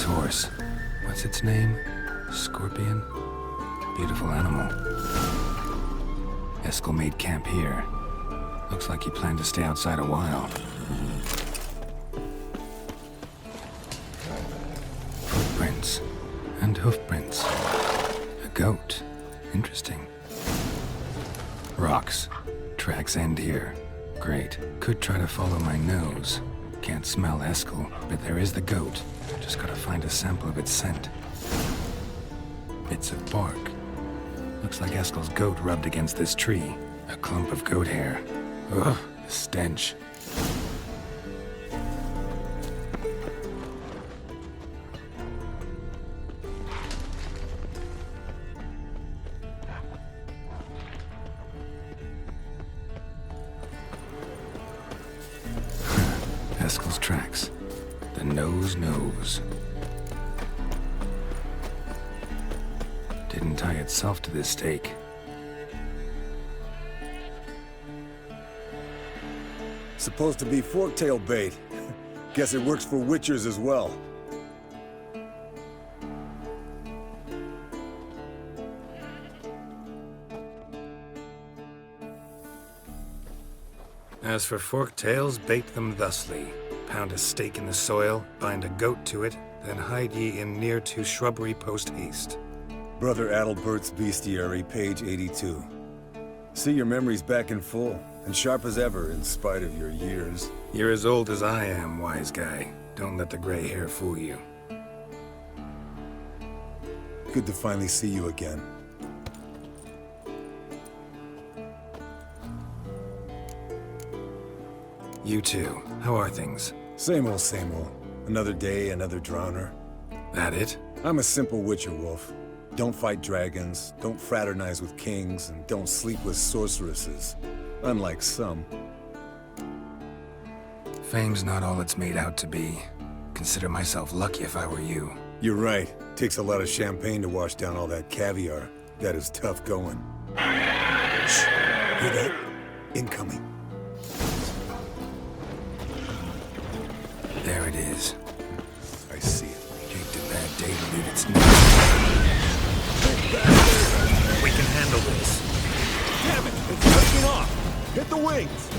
horse. What's its name? Scorpion? Beautiful animal. Eskel made camp here. Looks like he planned to stay outside a while. Footprints. And hoofprints. A goat. Interesting. Rocks. Tracks end here. Great. Could try to follow my nose. Can't smell Eskel, but there is the goat. Just gotta find a sample of its scent. Bits of bark. Looks like Eskel's goat rubbed against this tree. A clump of goat hair. Ugh, the stench. Eskel's tracks. The nose knows. Didn't tie itself to this stake. Supposed to be forktail bait. Guess it works for witchers as well. As for forktails, bait them thusly. Pound a stake in the soil, bind a goat to it, then hide ye in near to shrubbery post haste. Brother Adalbert's Bestiary, page 82. See, your memory's back in full, and sharp as ever, in spite of your years. You're as old as I am, wise guy. Don't let the gray hair fool you. Good to finally see you again. You too. How are things? Same old, same old. Another day, another drowner. That it? I'm a simple witcher, Wolf. Don't fight dragons, don't fraternize with kings, and don't sleep with sorceresses. Unlike some. Fame's not all it's made out to be. Consider myself lucky if I were you. You're right. Takes a lot of champagne to wash down all that caviar. That is tough going. Shh. Hear that? Incoming. There it is. I see it. Picked a bad day to leave its nest. We can handle this. Damn it! It's taking off! Hit the wings!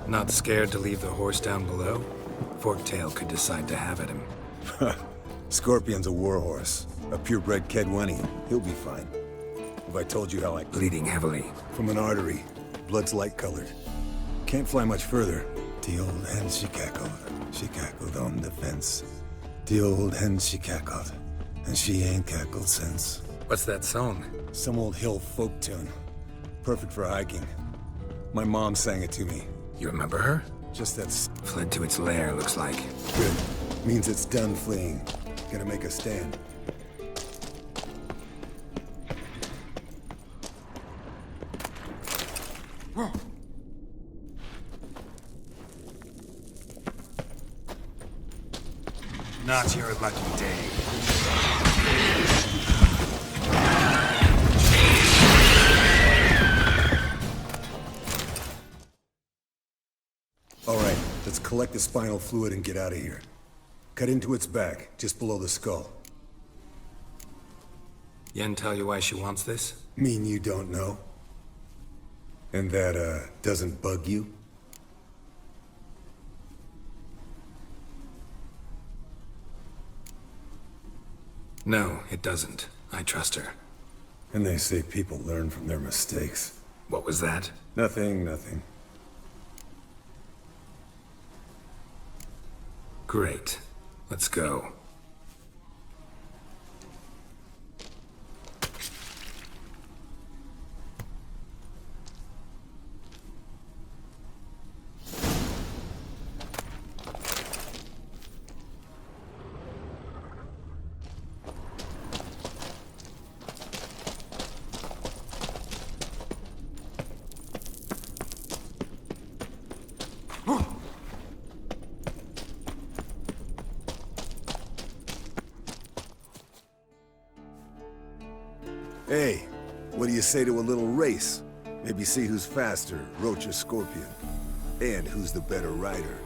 Not scared to leave the horse down below? Forktail could decide to have at him. Scorpion's a warhorse. A purebred Kedwenny. He'll be fine. Have I told you how I... Bleeding heavily. From an artery. Blood's light-colored. Can't fly much further. The old hen she cackled. She cackled on the fence. The old hen she cackled. And she ain't cackled since. What's that song? Some old hill folk tune. Perfect for hiking. My mom sang it to me. You remember her? Just that Fled to its lair, looks like. good. Means it's done fleeing. Gonna make a stand. Not your lucky day. All right, let's collect the spinal fluid and get out of here. Cut into its back, just below the skull. Yen tell you why she wants this? Mean you don't know? And that, doesn't bug you? No, it doesn't. I trust her. And they say people learn from their mistakes. What was that? Nothing, nothing. Great. Let's go. Hey, what do you say to a little race? Maybe see who's faster, Roach or Scorpion. And who's the better rider.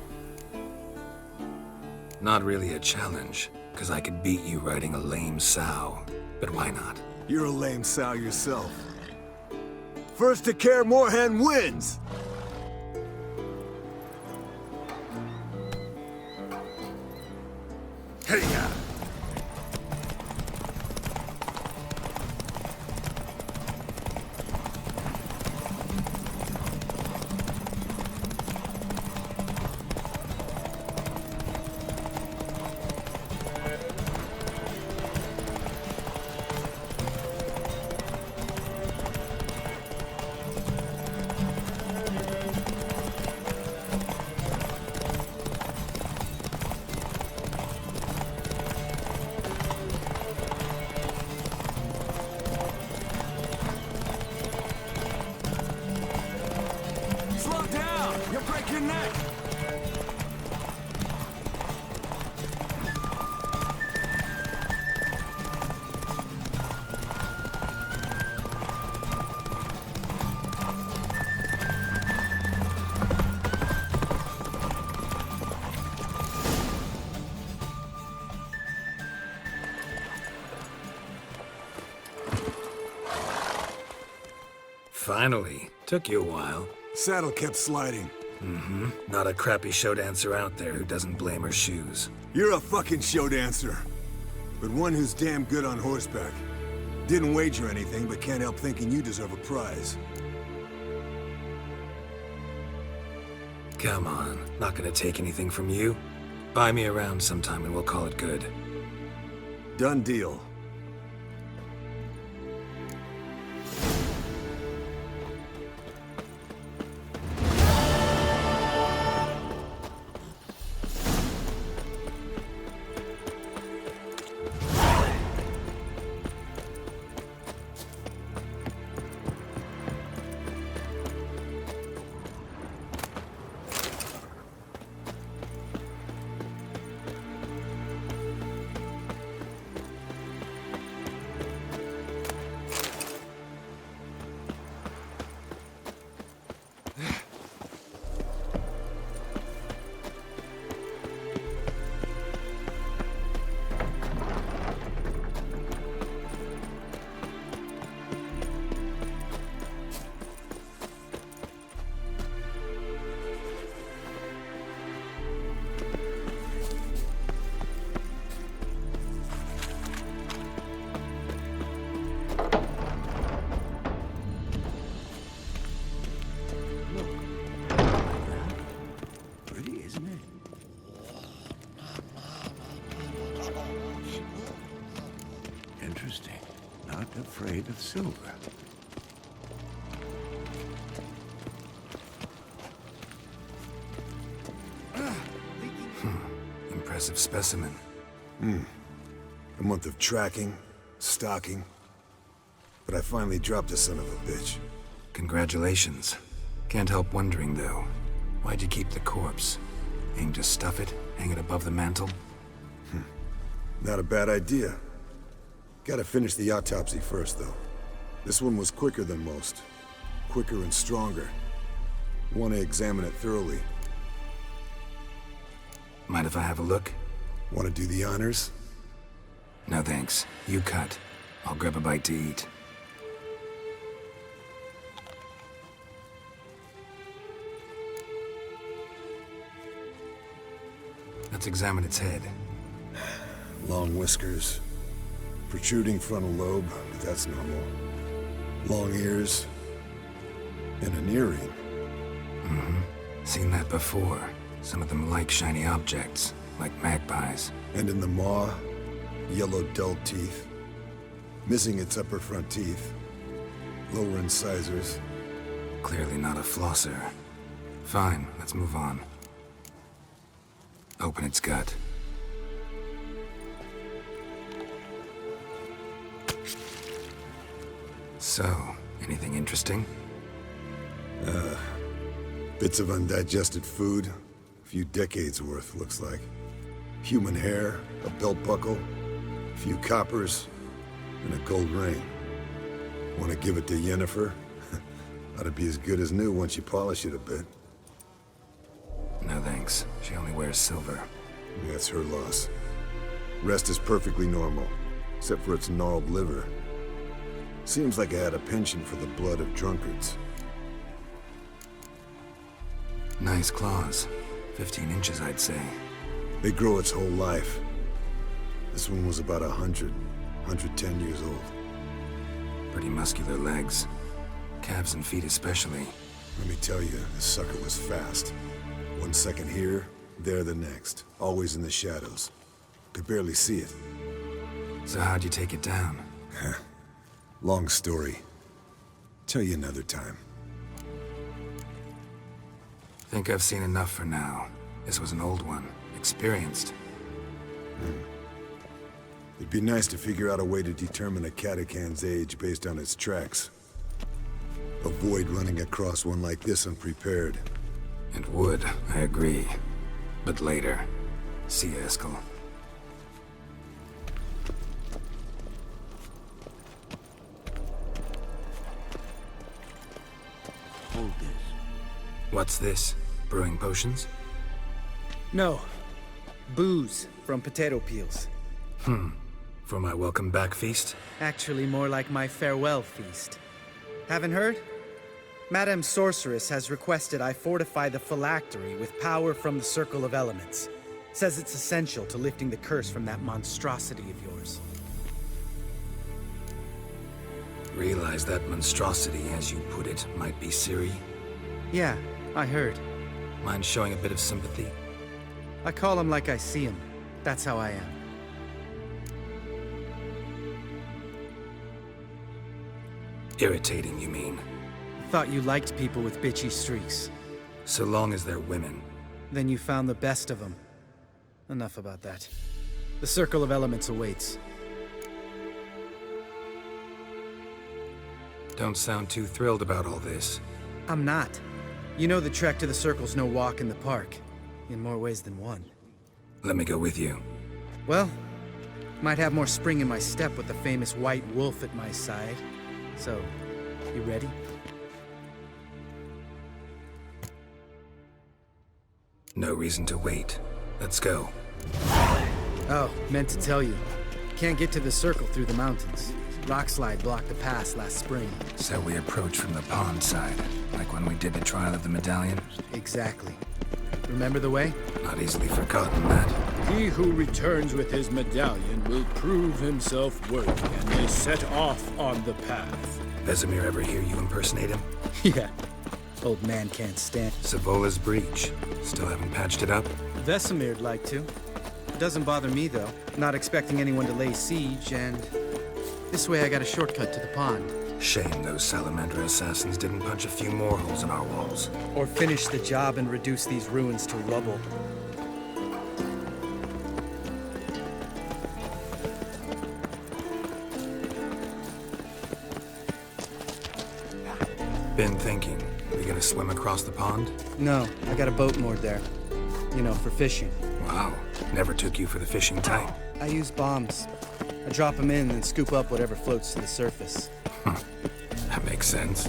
Not really a challenge, because I could beat you riding a lame sow. But why not? You're a lame sow yourself. First to Kaer Morhen wins! Hey-ya! Slow down! You'll break your neck! Finally. Took you a while. Saddle kept sliding. Mm-hmm. Not a crappy show dancer out there who doesn't blame her shoes. You're a fucking show dancer. But one who's damn good on horseback. Didn't wager anything, but can't help thinking you deserve a prize. Come on. Not gonna take anything from you. Buy me around sometime and we'll call it good. Done deal. Interesting. Not afraid of silver. Impressive specimen. A month of tracking, stalking. But I finally dropped the son of a bitch. Congratulations. Can't help wondering, though. Why'd you keep the corpse? Aim to stuff it? Hang it above the mantle? Not a bad idea. Gotta finish the autopsy first, though. This one was quicker than most. Quicker and stronger. Want to examine it thoroughly. Mind if I have a look? Want to do the honors? No thanks. You cut. I'll grab a bite to eat. Let's examine its head. Long whiskers. Protruding frontal lobe, but that's normal. Long ears. And an earring. Seen that before. Some of them like shiny objects, like magpies. And in the maw, yellow dull teeth. Missing its upper front teeth. Lower incisors. Clearly not a flosser. Fine, let's move on. Open its gut. So, anything interesting? Bits of undigested food. A few decades worth, looks like. Human hair, a belt buckle, a few coppers, and a gold ring. Want to give it to Yennefer? Ought to be as good as new once you polish it a bit. No thanks. She only wears silver. That's her loss. Rest is perfectly normal, except for its gnarled liver. Seems like I had a penchant for the blood of drunkards. Nice claws. 15 inches, I'd say. They grow its whole life. This one was about 110 years old. Pretty muscular legs. Calves and feet especially. Let me tell you, this sucker was fast. 1 second here, there the next. Always in the shadows. Could barely see it. So how'd you take it down? Long story. Tell you another time. Think I've seen enough for now. This was an old one. Experienced. It'd be nice to figure out a way to determine a catacan's age based on its tracks. Avoid running across one like this unprepared. It would, I agree. But later. See you, Eskel. Hold this. What's this? Brewing potions? No. Booze from potato peels. For my welcome back feast? Actually, more like my farewell feast. Haven't heard? Madame Sorceress has requested I fortify the phylactery with power from the Circle of Elements. Says it's essential to lifting the curse from that monstrosity of yours. Realize that monstrosity, as you put it, might be Ciri? Yeah, I heard. Mind showing a bit of sympathy? I call him like I see him. That's how I am. Irritating, you mean? Thought you liked people with bitchy streaks. So long as they're women. Then you found the best of them. Enough about that. The Circle of Elements awaits. Don't sound too thrilled about all this. I'm not. You know the trek to the Circle's no walk in the park. In more ways than one. Let me go with you. Well, might have more spring in my step with the famous white wolf at my side. So, you ready? No reason to wait. Let's go. Oh, meant to tell you. Can't get to the Circle through the mountains. Rockslide blocked the pass last spring. So we approach from the pond side, like when we did the trial of the medallion? Exactly. Remember the way? Not easily forgotten, that. He who returns with his medallion will prove himself worthy and may set off on the path. Vesemir ever hear you impersonate him? Yeah. Old man can't stand. Savola's breach. Still haven't patched it up? Vesemir'd like to. Doesn't bother me, though. Not expecting anyone to lay siege, and... this way I got a shortcut to the pond. Shame those Salamander assassins didn't punch a few more holes in our walls. Or finish the job and reduce these ruins to rubble. Been thinking. We gonna swim across the pond? No, I got a boat moored there. You know, for fishing. Wow. Never took you for the fishing type. I use bombs. I drop them in and scoop up whatever floats to the surface. That makes sense.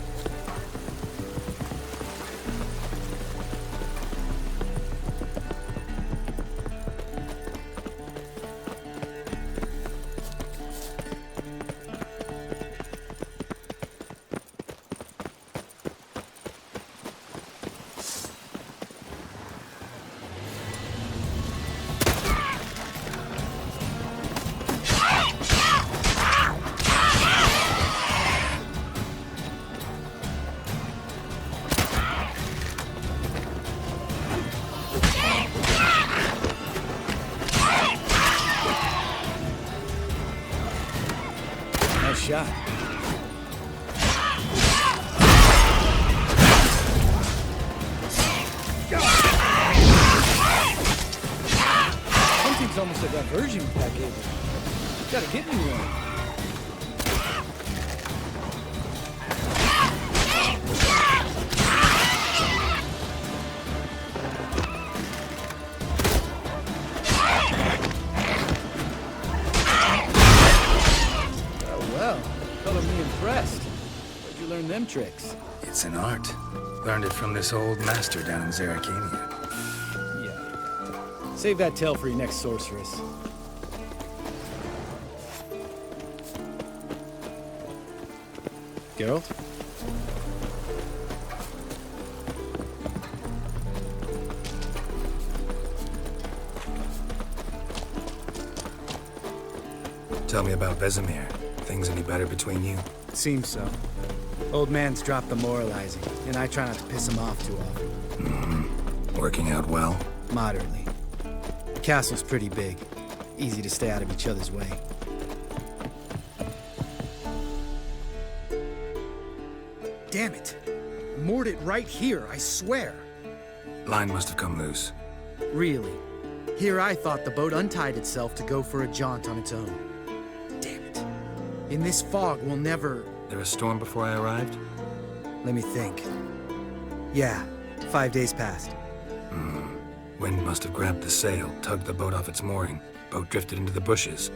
Nice shot. Hunting's almost a diversion package. Gotta get me one. Well, color me impressed. Where'd you learn them tricks? It's an art. Learned it from this old master down in Zerrikania. Yeah. Save that tale for your next sorceress. Geralt? Tell me about Vesemir. Things any better between you? Seems so. Old man's dropped the moralizing, and I try not to piss him off too often. Working out well? Moderately. The castle's pretty big. Easy to stay out of each other's way. Damn it! I moored it right here, I swear! Line must have come loose. Really? Here I thought the boat untied itself to go for a jaunt on its own. Damn it. In this fog, we'll never... There a storm before I arrived? Let me think. Yeah, 5 days passed. Wind must have grabbed the sail, tugged the boat off its mooring. Boat drifted into the bushes.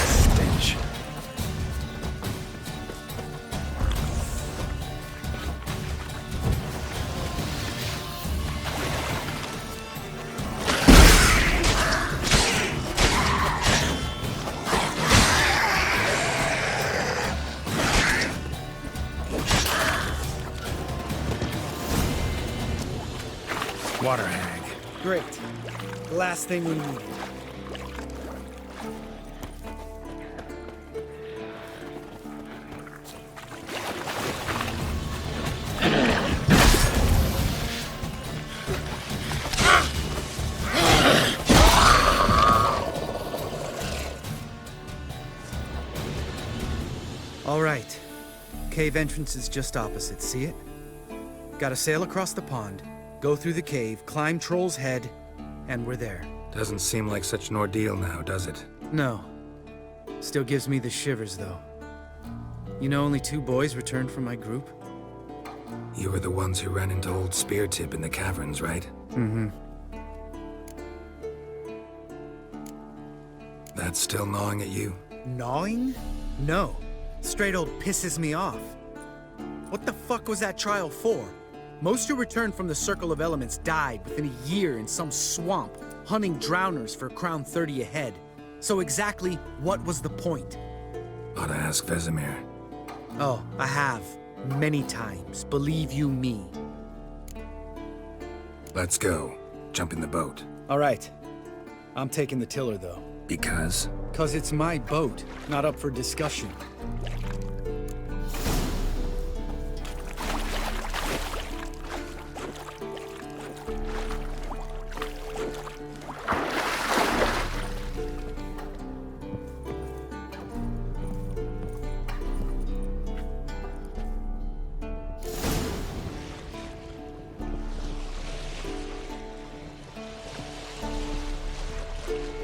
Stench. Water hag. Great. The last thing we needed. All right. Cave entrance is just opposite, see it? Gotta sail across the pond, go through the cave, climb Troll's Head, and we're there. Doesn't seem like such an ordeal now, does it? No. Still gives me the shivers, though. You know only 2 boys returned from my group? You were the ones who ran into old Spear Tip in the caverns, right? Mm-hmm. That's still gnawing at you? Gnawing? No. Straight old pisses me off. What the fuck was that trial for? Most who returned from the Circle of Elements died within a year in some swamp, hunting drowners for Crown 30 a head. So exactly what was the point? Ought to ask Vesemir. Oh, I have. Many times, believe you me. Let's go. Jump in the boat. All right. I'm taking the tiller, though. Because? 'Cause it's my boat, not up for discussion.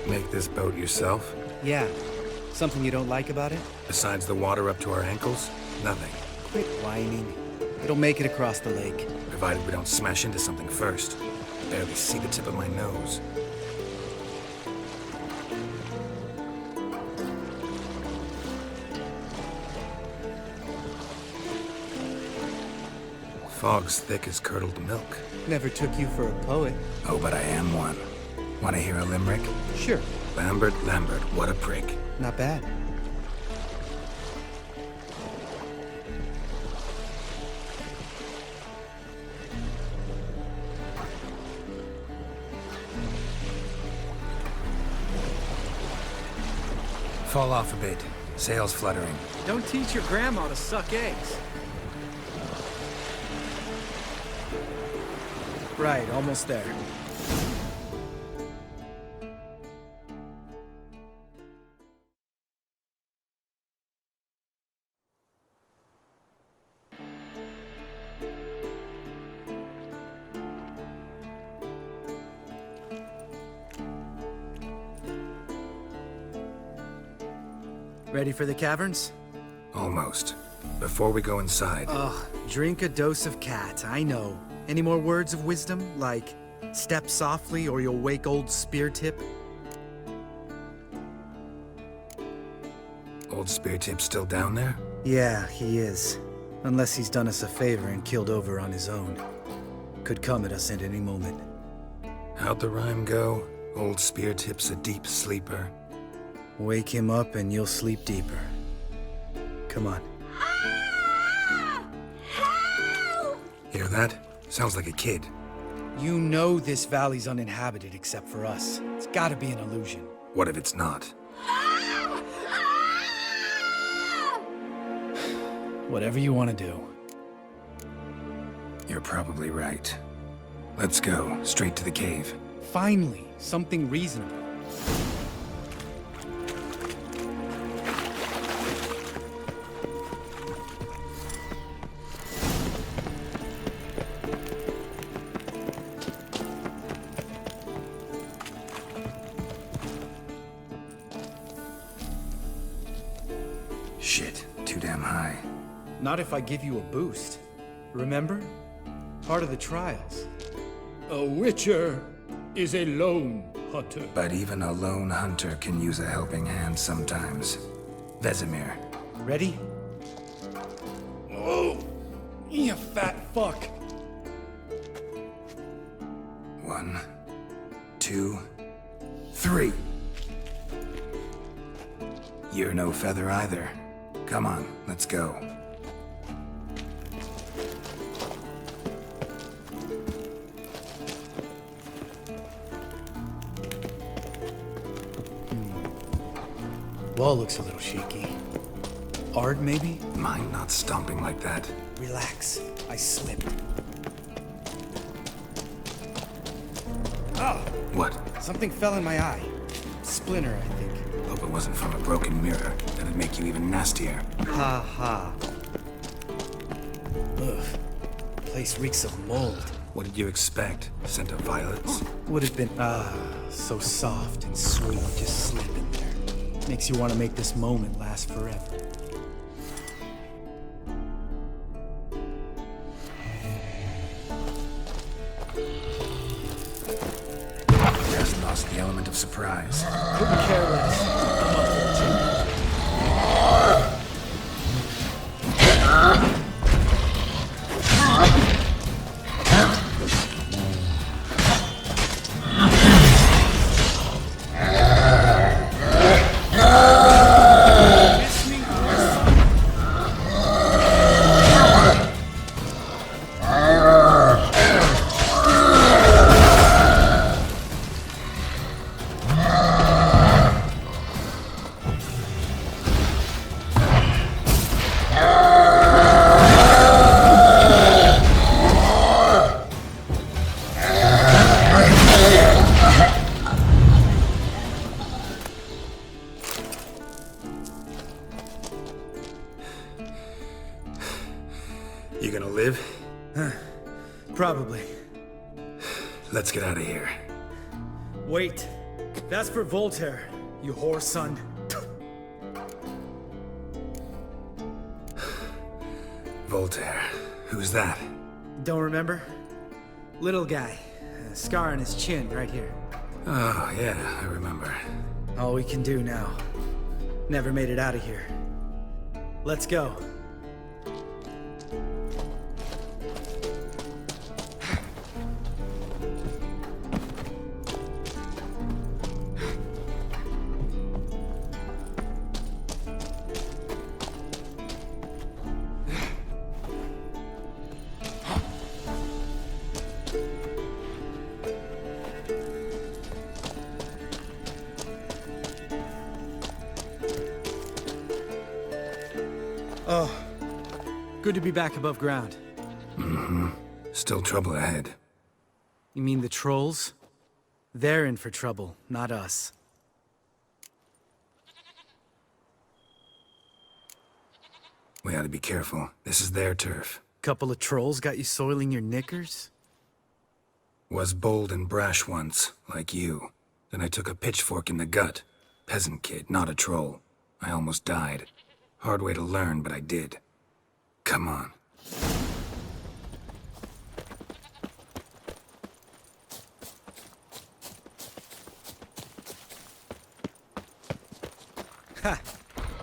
Make this boat yourself? Yeah. Something you don't like about it? Besides the water up to our ankles? Nothing. Quit whining. It'll make it across the lake. Provided we don't smash into something first. I barely see the tip of my nose. Fog's thick as curdled milk. Never took you for a poet. Oh, but I am one. Want to hear a limerick? Sure. Lambert, Lambert, what a prick. Not bad. Fall off a bit. Sails fluttering. Don't teach your grandma to suck eggs. Right, almost there. Ready for the caverns? Almost. Before we go inside, Ugh, drink a dose of cat, I know. Any more words of wisdom, like, step softly or you'll wake old Spear Tip? Old Spear Tip's still down there? Yeah, he is. Unless he's done us a favor and killed over on his own. Could come at us at any moment. How'd the rhyme go? Old Spear Tip's a deep sleeper. Wake him up and you'll sleep deeper. Come on. Hear that? Sounds like a kid. You know this valley's uninhabited except for us. It's gotta be an illusion. What if it's not? Whatever you want to do. You're probably right. Let's go, straight to the cave. Finally, something reasonable. Shit, too damn high. Not if I give you a boost. Remember? Part of the trials. A witcher is a lone hunter. But even a lone hunter can use a helping hand sometimes. Vesemir. Ready? Oh, you fat fuck. 1, 2, 3. You're no feather either. Come on, let's go. Wall looks a little shaky. Ard, maybe? Mind not stomping like that. Relax. I slipped. Oh! What? Something fell in my eye. Splinter, I think. Hope it wasn't from a broken mirror. That'd make you even nastier. Ha ha. Ugh. Place reeks of mold. What did you expect? Scent of violets? Would have been, so soft and sweet just sleeping there. Makes you want to make this moment last forever. Just lost the element of surprise. Couldn't care less. I'm up for the challenge. Miss me, son. You gonna live? Probably. Let's get out of here. Wait. That's for Voltaire, you whore son. Voltaire. Who's that? Don't remember? Little guy. A scar on his chin right here. Oh, yeah, I remember. All we can do now. Never made it out of here. Let's go. Oh, good to be back above ground. Still trouble ahead. You mean the trolls? They're in for trouble, not us. We ought to be careful. This is their turf. Couple of trolls got you soiling your knickers? Was bold and brash once, like you. Then I took a pitchfork in the gut. Peasant kid, not a troll. I almost died. Hard way to learn, but I did. Come on. Ha!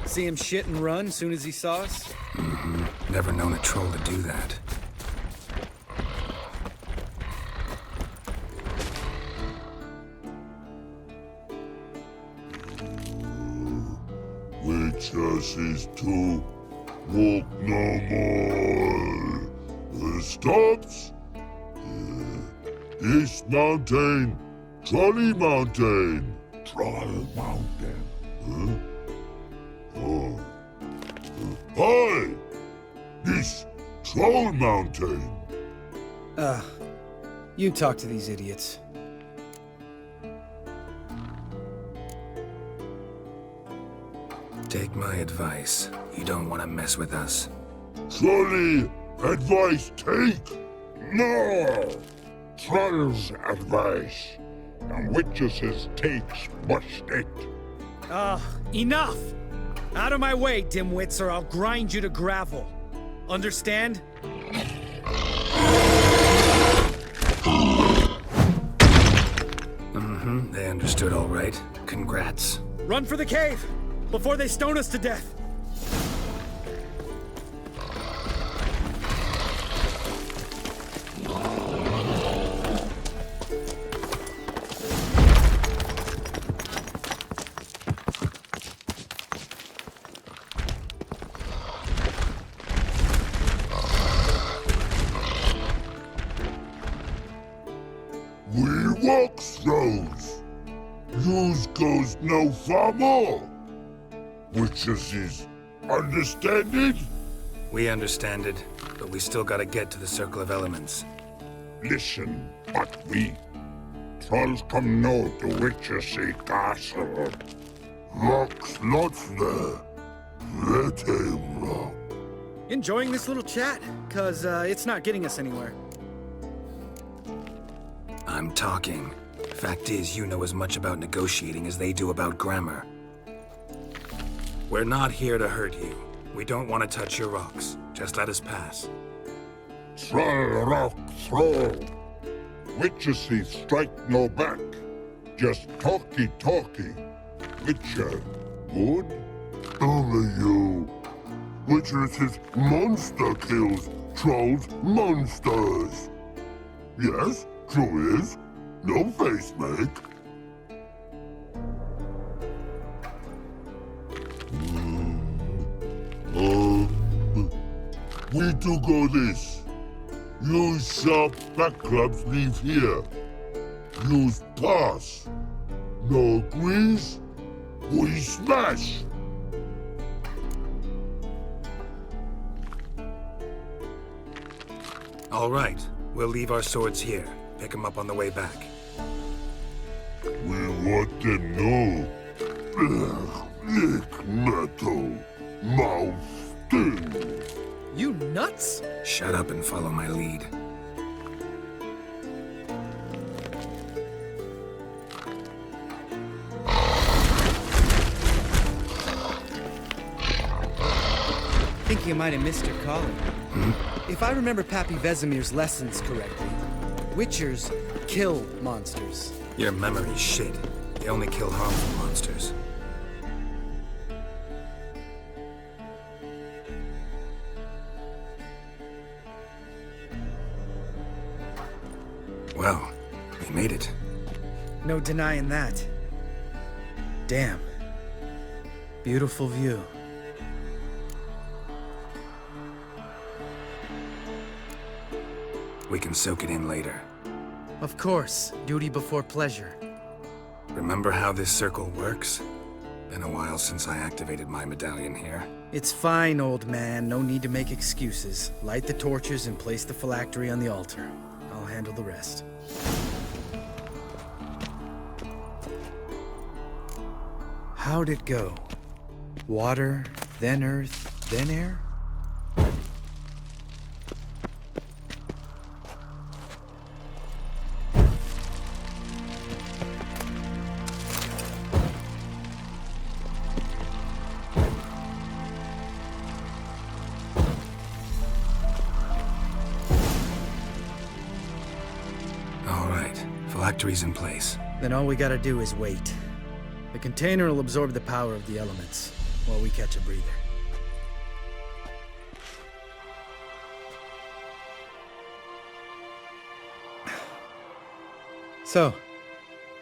See him shit and run soon as he saw us? Never known a troll to do that. Witches is to walk no more. Stops. East Mountain, Trolley Mountain. Troll Mountain. Oh. Hi! This Troll Mountain. You talk to these idiots. Take my advice. You don't want to mess with us. Trolley advice take. No! Troll's advice. And witches' takes must it. Enough! Out of my way, dimwits, or I'll grind you to gravel. Understand? They understood all right. Congrats. Run for the cave! Before they stone us to death! We walk those. Yous goes no far more. Witches is understand it? We understand it, but we still gotta get to the Circle of Elements. Listen, but we trolls come no to Witches castle. Rocks lots there. Let him rock. Enjoying this little chat? Cause, it's not getting us anywhere. I'm talking. Fact is, you know as much about negotiating as they do about grammar. We're not here to hurt you. We don't want to touch your rocks. Just let us pass. Troll rock throw. Witches strike no back. Just talky. Witcher, good? Only you. Witches is monster kills. Trolls monsters. Yes, true is. No face make. We do go this. Use sharp back clubs leave here. Use pass. No agrees? We smash. All right. We'll leave our swords here. Pick them up on the way back. We want them know. Lick metal. Mouth sting. You nuts? Shut up and follow my lead. Think you might have missed your calling. If I remember Pappy Vesemir's lessons correctly, Witchers kill monsters. Your memory's shit. They only kill harmful monsters. Well, we made it. No denying that. Damn. Beautiful view. We can soak it in later. Of course, duty before pleasure. Remember how this circle works? Been a while since I activated my medallion here. It's fine, old man. No need to make excuses. Light the torches and place the phylactery on the altar. I'll handle the rest. How'd it go? Water, then earth, then air? phylactery's in place. Then all we gotta do is wait. The container will absorb the power of the elements, while we catch a breather. So,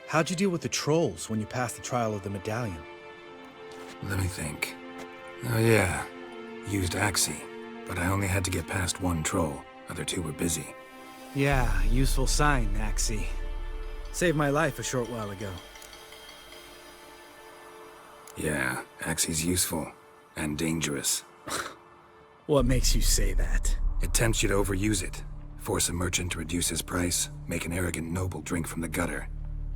how'd you deal with the trolls when you passed the trial of the medallion? Let me think. Oh yeah, used Axii, but I only had to get past one troll. Other two were busy. Yeah, useful sign, Axii. Saved my life a short while ago. Yeah, Axii's useful. And dangerous. What makes you say that? It tempts you to overuse it. Force a merchant to reduce his price, make an arrogant noble drink from the gutter.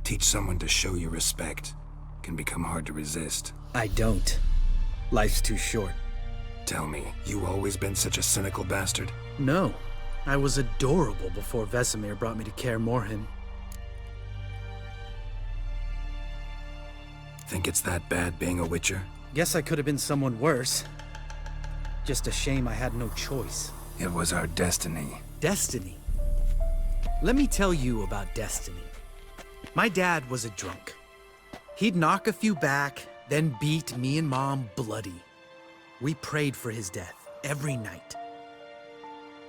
Teach someone to show you respect. Can become hard to resist. I don't. Life's too short. Tell me, you always been such a cynical bastard? No. I was adorable before Vesemir brought me to Kaer Morhen. Think it's that bad being a witcher? Guess I could have been someone worse. Just a shame I had no choice. It was our destiny. Destiny? Let me tell you about destiny. My dad was a drunk. He'd knock a few back, then beat me and Mom bloody. We prayed for his death every night.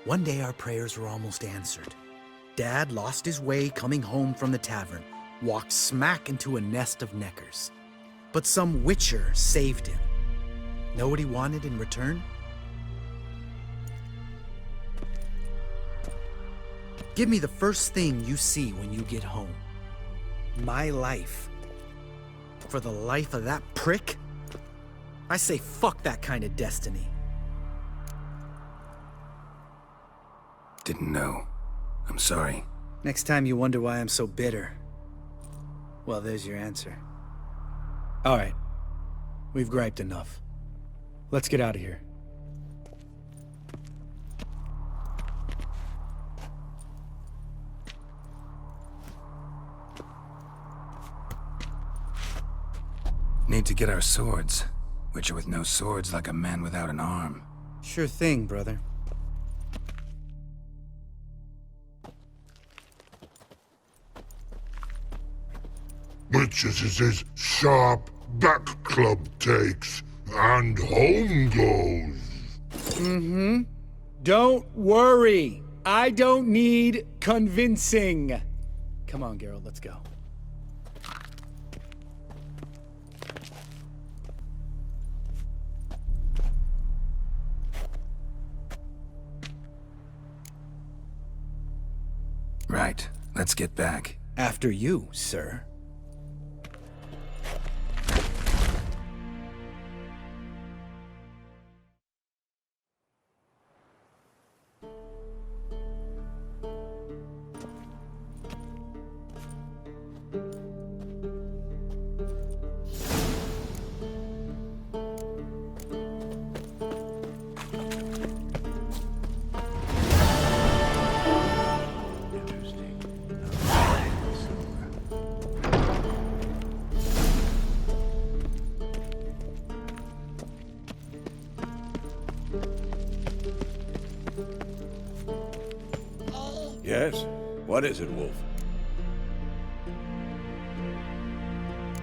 One day our prayers were almost answered. Dad lost his way coming home from the tavern, walked smack into a nest of neckers. But some witcher saved him. Know what he wanted in return? Give me the first thing you see when you get home. My life. For the life of that prick? I say fuck that kind of destiny. Didn't know. I'm sorry. Next time you wonder why I'm so bitter, well, there's your answer. All right. We've griped enough. Let's get out of here. Need to get our swords. Witcher with no swords like a man without an arm. Sure thing, brother. Witches is his sharp back club takes, and home goes. Don't worry. I don't need convincing. Come on, Geralt, let's go. Right. Let's get back. After you, sir. Yes? What is it, Wolf?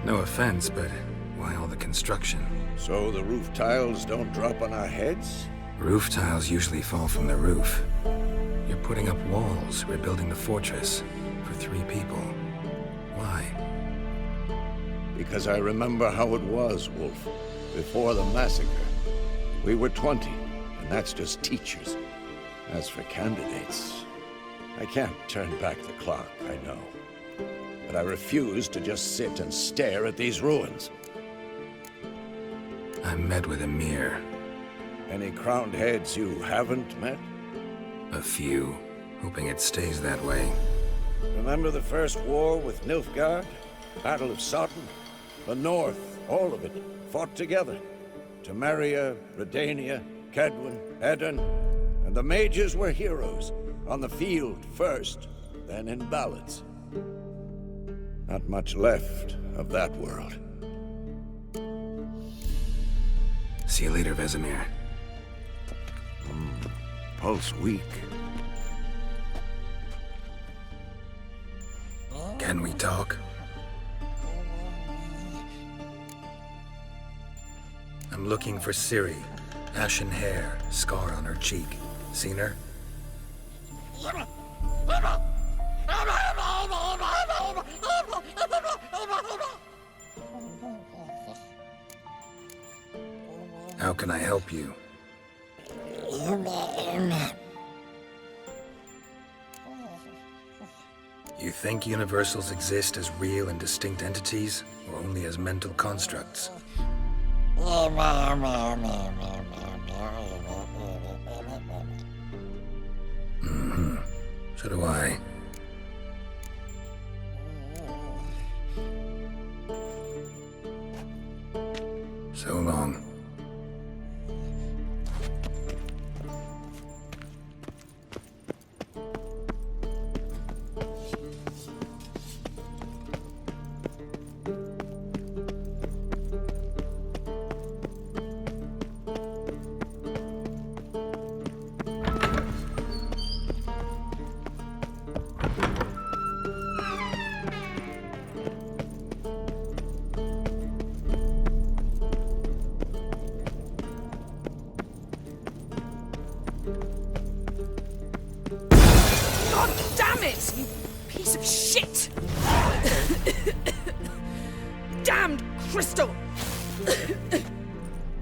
No offense, but why all the construction? So the roof tiles don't drop on our heads? Roof tiles usually fall from the roof. You're putting up walls, rebuilding the fortress. For 3 people. Why? Because I remember how it was, Wolf. Before the massacre. We were 20, and that's just teachers. As for candidates, I can't turn back the clock, I know. But I refuse to just sit and stare at these ruins. I met with Emir. Any crowned heads you haven't met? A few. Hoping it stays that way. Remember the first war with Nilfgaard? Battle of Sodden? The North, all of it, fought together. Temeria, Redania, Kedwin, Edirn, and the mages were heroes. On the field first, then in ballads. Not much left of that world. See you later, Vesemir. Pulse weak. Can we talk? I'm looking for Ciri. Ashen hair, scar on her cheek. Seen her? How can I help you? You think universals exist as real and distinct entities, or only as mental constructs? Mm-hmm. So do I. So long. God damn it, you piece of shit! Damned crystal!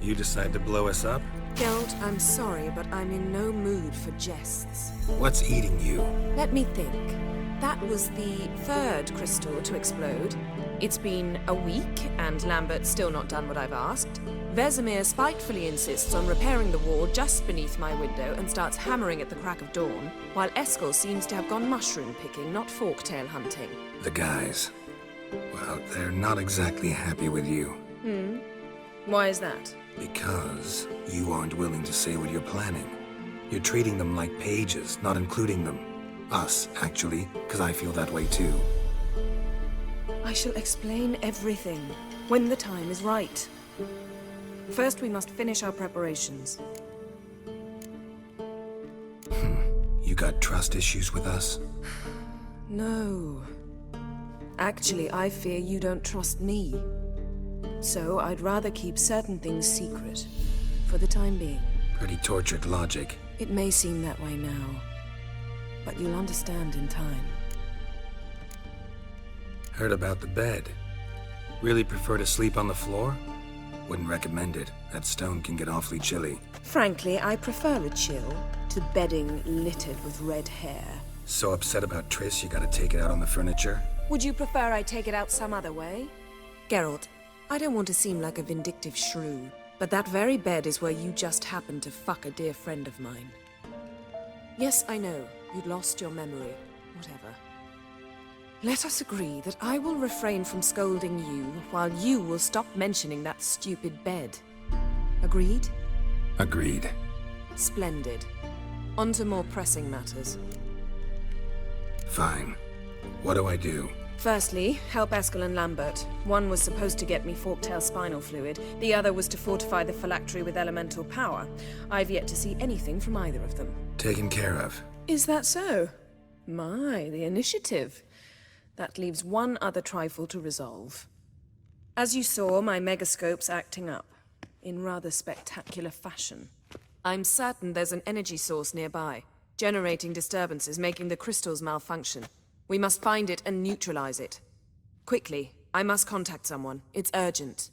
You decide to blow us up? Geralt, I'm sorry, but I'm in no mood for jests. What's eating you? Let me think. That was the third crystal to explode. It's been a week, and Lambert's still not done what I've asked. Vesemir spitefully insists on repairing the wall just beneath my window and starts hammering at the crack of dawn, while Eskel seems to have gone mushroom picking, not forktail hunting. The guys. Well, they're not exactly happy with you. Why is that? Because you aren't willing to say what you're planning. You're treating them like pages, not including them. Us, actually, because I feel that way too. I shall explain everything when the time is right. First, we must finish our preparations. You got trust issues with us? No. Actually, I fear you don't trust me. So I'd rather keep certain things secret, for the time being. Pretty tortured logic. It may seem that way now, but you'll understand in time. Heard about the bed. Really prefer to sleep on the floor? Wouldn't recommend it. That stone can get awfully chilly. Frankly, I prefer a chill to bedding littered with red hair. So upset about Triss you gotta take it out on the furniture? Would you prefer I take it out some other way? Geralt, I don't want to seem like a vindictive shrew, but that very bed is where you just happened to fuck a dear friend of mine. Yes, I know, you'd lost your memory. Whatever. Let us agree that I will refrain from scolding you, while you will stop mentioning that stupid bed. Agreed? Agreed. Splendid. On to more pressing matters. Fine. What do I do? Firstly, help Eskel and Lambert. One was supposed to get me forktail spinal fluid, the other was to fortify the phylactery with elemental power. I've yet to see anything from either of them. Taken care of. Is that so? My, the initiative. That leaves one other trifle to resolve. As you saw, my megascope's acting up, in rather spectacular fashion. I'm certain there's an energy source nearby, generating disturbances, making the crystals malfunction. We must find it and neutralize it. Quickly, I must contact someone. It's urgent.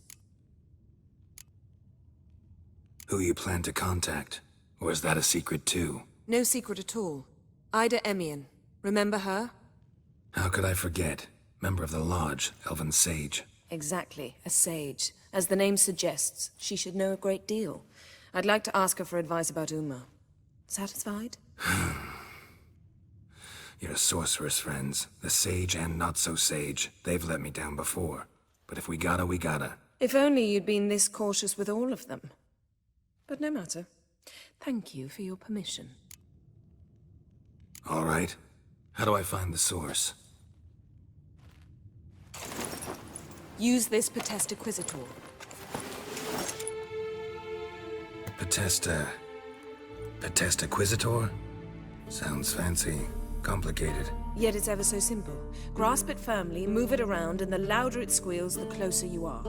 Who you plan to contact? Or is that a secret too? No secret at all. Ida Emian. Remember her? How could I forget? Member of the Lodge, Elven Sage. Exactly, a sage. As the name suggests, she should know a great deal. I'd like to ask her for advice about Uma. Satisfied? Your sorceress friends, the sage and not-so-sage, they've let me down before. But if we gotta, we gotta. If only you'd been this cautious with all of them. But no matter. Thank you for your permission. All right. How do I find the source? Use this Potestaquisitor. Potestaquisitor? Sounds fancy. Complicated. Yet it's ever so simple. Grasp it firmly, move it around, and the louder it squeals, the closer you are.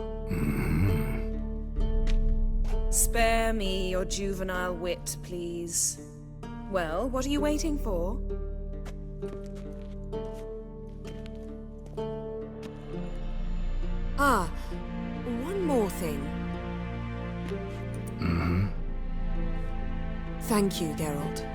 Spare me your juvenile wit, please. Well, what are you waiting for? Ah, one more thing. Thank you, Geralt.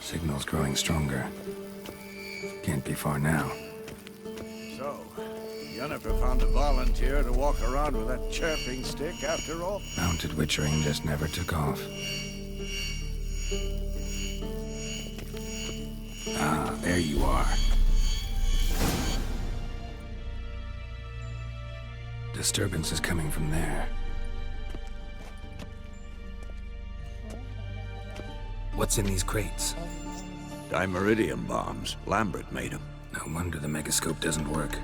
Signal's growing stronger. Can't be far now. So, Yennefer found a volunteer to walk around with that chirping stick after all? Mounted witchering just never took off. Ah, there you are. Disturbance is coming from there. What's in these crates? Dimeridium bombs. Lambert made them. No wonder the megascope doesn't work.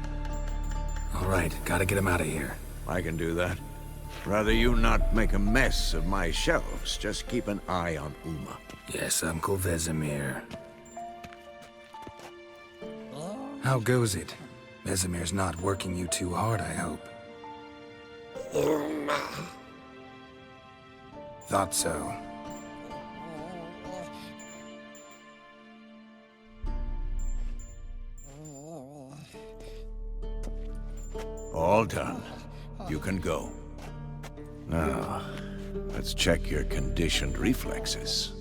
All right, gotta get him out of here. I can do that. Rather you not make a mess of my shelves. Just keep an eye on Uma. Yes, Uncle Vesemir. How goes it? Vesemir's not working you too hard, I hope. Thought so. All done. You can go. Now, let's check your conditioned reflexes.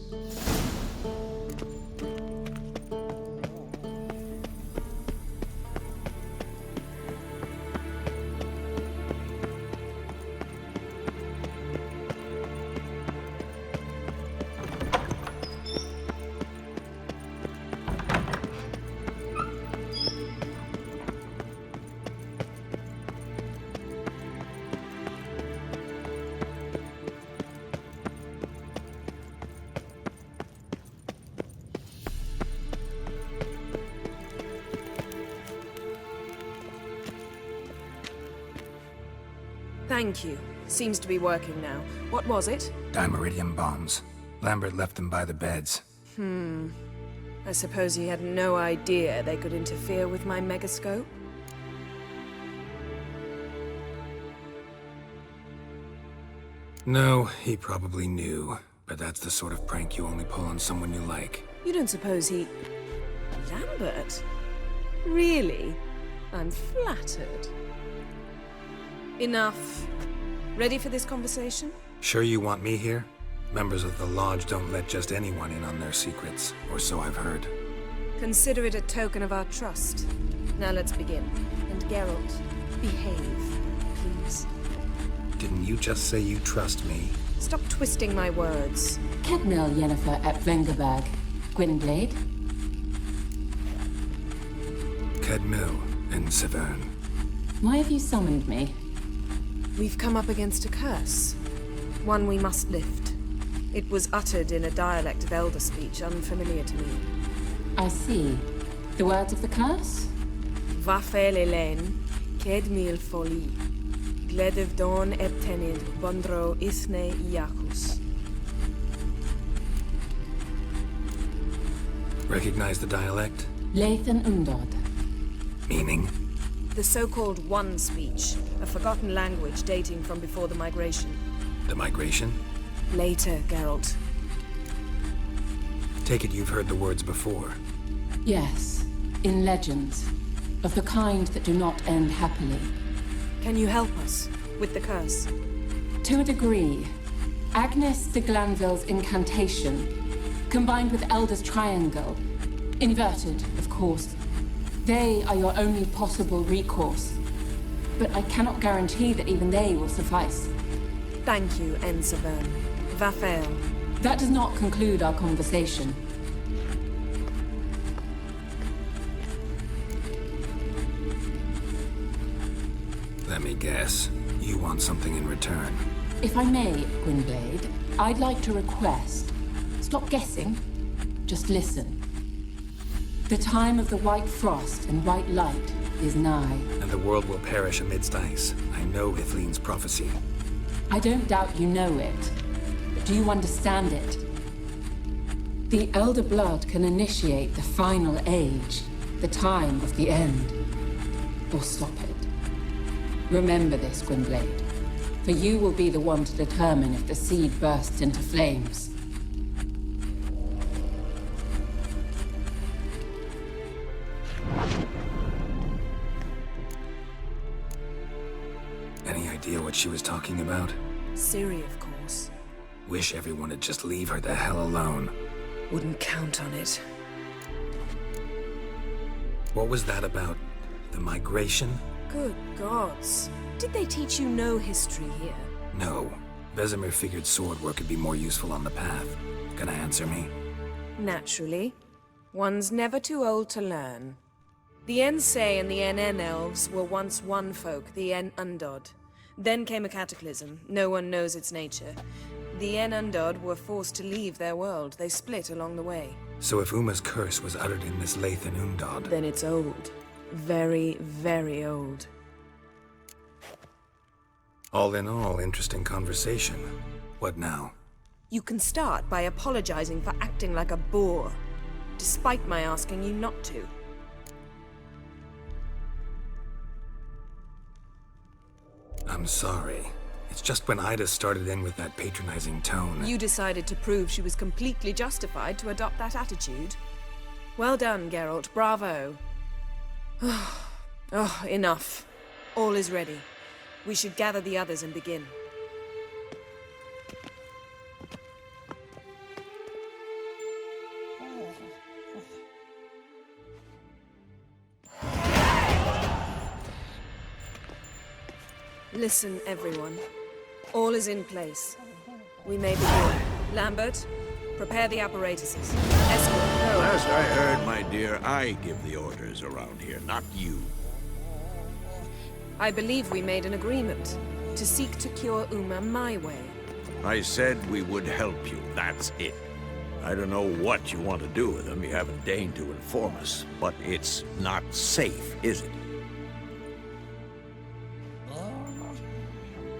Thank you. Seems to be working now. What was it? Dimeridium bombs. Lambert left them by the beds. I suppose he had no idea they could interfere with my megascope? No, he probably knew. But that's the sort of prank you only pull on someone you like. You don't suppose he... Lambert? Really? I'm flattered. Enough. Ready for this conversation? Sure you want me here? Members of the Lodge don't let just anyone in on their secrets, or so I've heard. Consider it a token of our trust. Now let's begin. And Geralt, behave, please. Didn't you just say you trust me? Stop twisting my words. Kedmil Yennefer at Vengerberg. Gwynblade? Kedmil and Severn. Why have you summoned me? We've come up against a curse. One we must lift. It was uttered in a dialect of Elder speech unfamiliar to me. I see. The words of the curse? Vafel Elen, Kedmil Foli, Gledev Don Ebtenid, Bondro Isne Iakus. Recognize the dialect? Lathan Undod. Meaning? The so-called One speech, a forgotten language dating from before the migration. The migration? Later, Geralt. Take it you've heard the words before. Yes, in legends. Of the kind that do not end happily. Can you help us with the curse? To a degree. Agnes de Glanville's incantation, combined with Elder's triangle, inverted, of course. They are your only possible recourse. but I cannot guarantee that even they will suffice. Thank you, Ensavern. Vafael. That does not conclude our conversation. Let me guess. You want something in return. If I may, Gwynblade, I'd like to request. Stop guessing. Just listen. The time of the white frost and white light is nigh. And the world will perish amidst ice. I know Ithleen's prophecy. I don't doubt you know it. But do you understand it? The Elder Blood can initiate the final age, the time of the end. Or stop it. Remember this, Gwynblade. For you will be the one to determine if the seed bursts into flames. Any idea what she was talking about? Ciri, of course. Wish everyone would just leave her the hell alone. Wouldn't count on it. What was that about? The migration? Good gods. Did they teach you no history here? No. Vesemir figured sword work would be more useful on the path. Gonna answer me? Naturally. One's never too old to learn. The Ensei and the NN elves were once one folk, the En Undod. Then came a cataclysm. No one knows its nature. The En Undod were forced to leave their world. They split along the way. So if Uma's curse was uttered in this Lathan Undod... Then it's old. Very, very old. All in all, interesting conversation. What now? You can start by apologizing for acting like a boor, despite my asking you not to. I'm sorry. It's just when Ida started in with that patronizing tone... You decided to prove she was completely justified to adopt that attitude. Well done, Geralt. Bravo. Oh, enough. All is ready. We should gather the others and begin. Listen, everyone. All is in place. We may begin. Lambert, prepare the apparatuses. Escort, go. Last I heard, my dear, I give the orders around here, not you. I believe we made an agreement to seek to cure Uma my way. I said we would help you, that's it. I don't know what you want to do with them, you haven't deigned to inform us, but it's not safe, is it?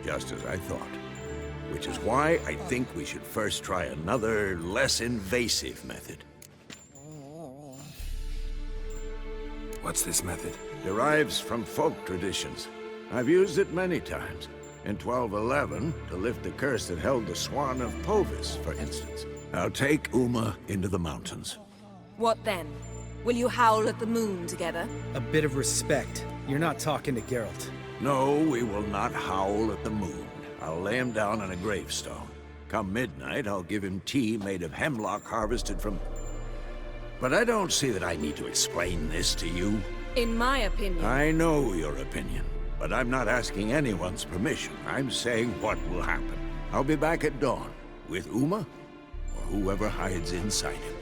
Just as I thought. Which is why I think we should first try another, less invasive method. What's this method? Derives from folk traditions. I've used it many times. In 1211, to lift the curse that held the Swan of Povis, for instance. I'll take Uma into the mountains. What then? Will you howl at the moon together? A bit of respect. You're not talking to Geralt. No, we will not howl at the moon. I'll lay him down on a gravestone. Come midnight, I'll give him tea made of hemlock harvested from... But I don't see that I need to explain this to you. In my opinion... I know your opinion, but I'm not asking anyone's permission. I'm saying what will happen. I'll be back at dawn, with Uma, or whoever hides inside him.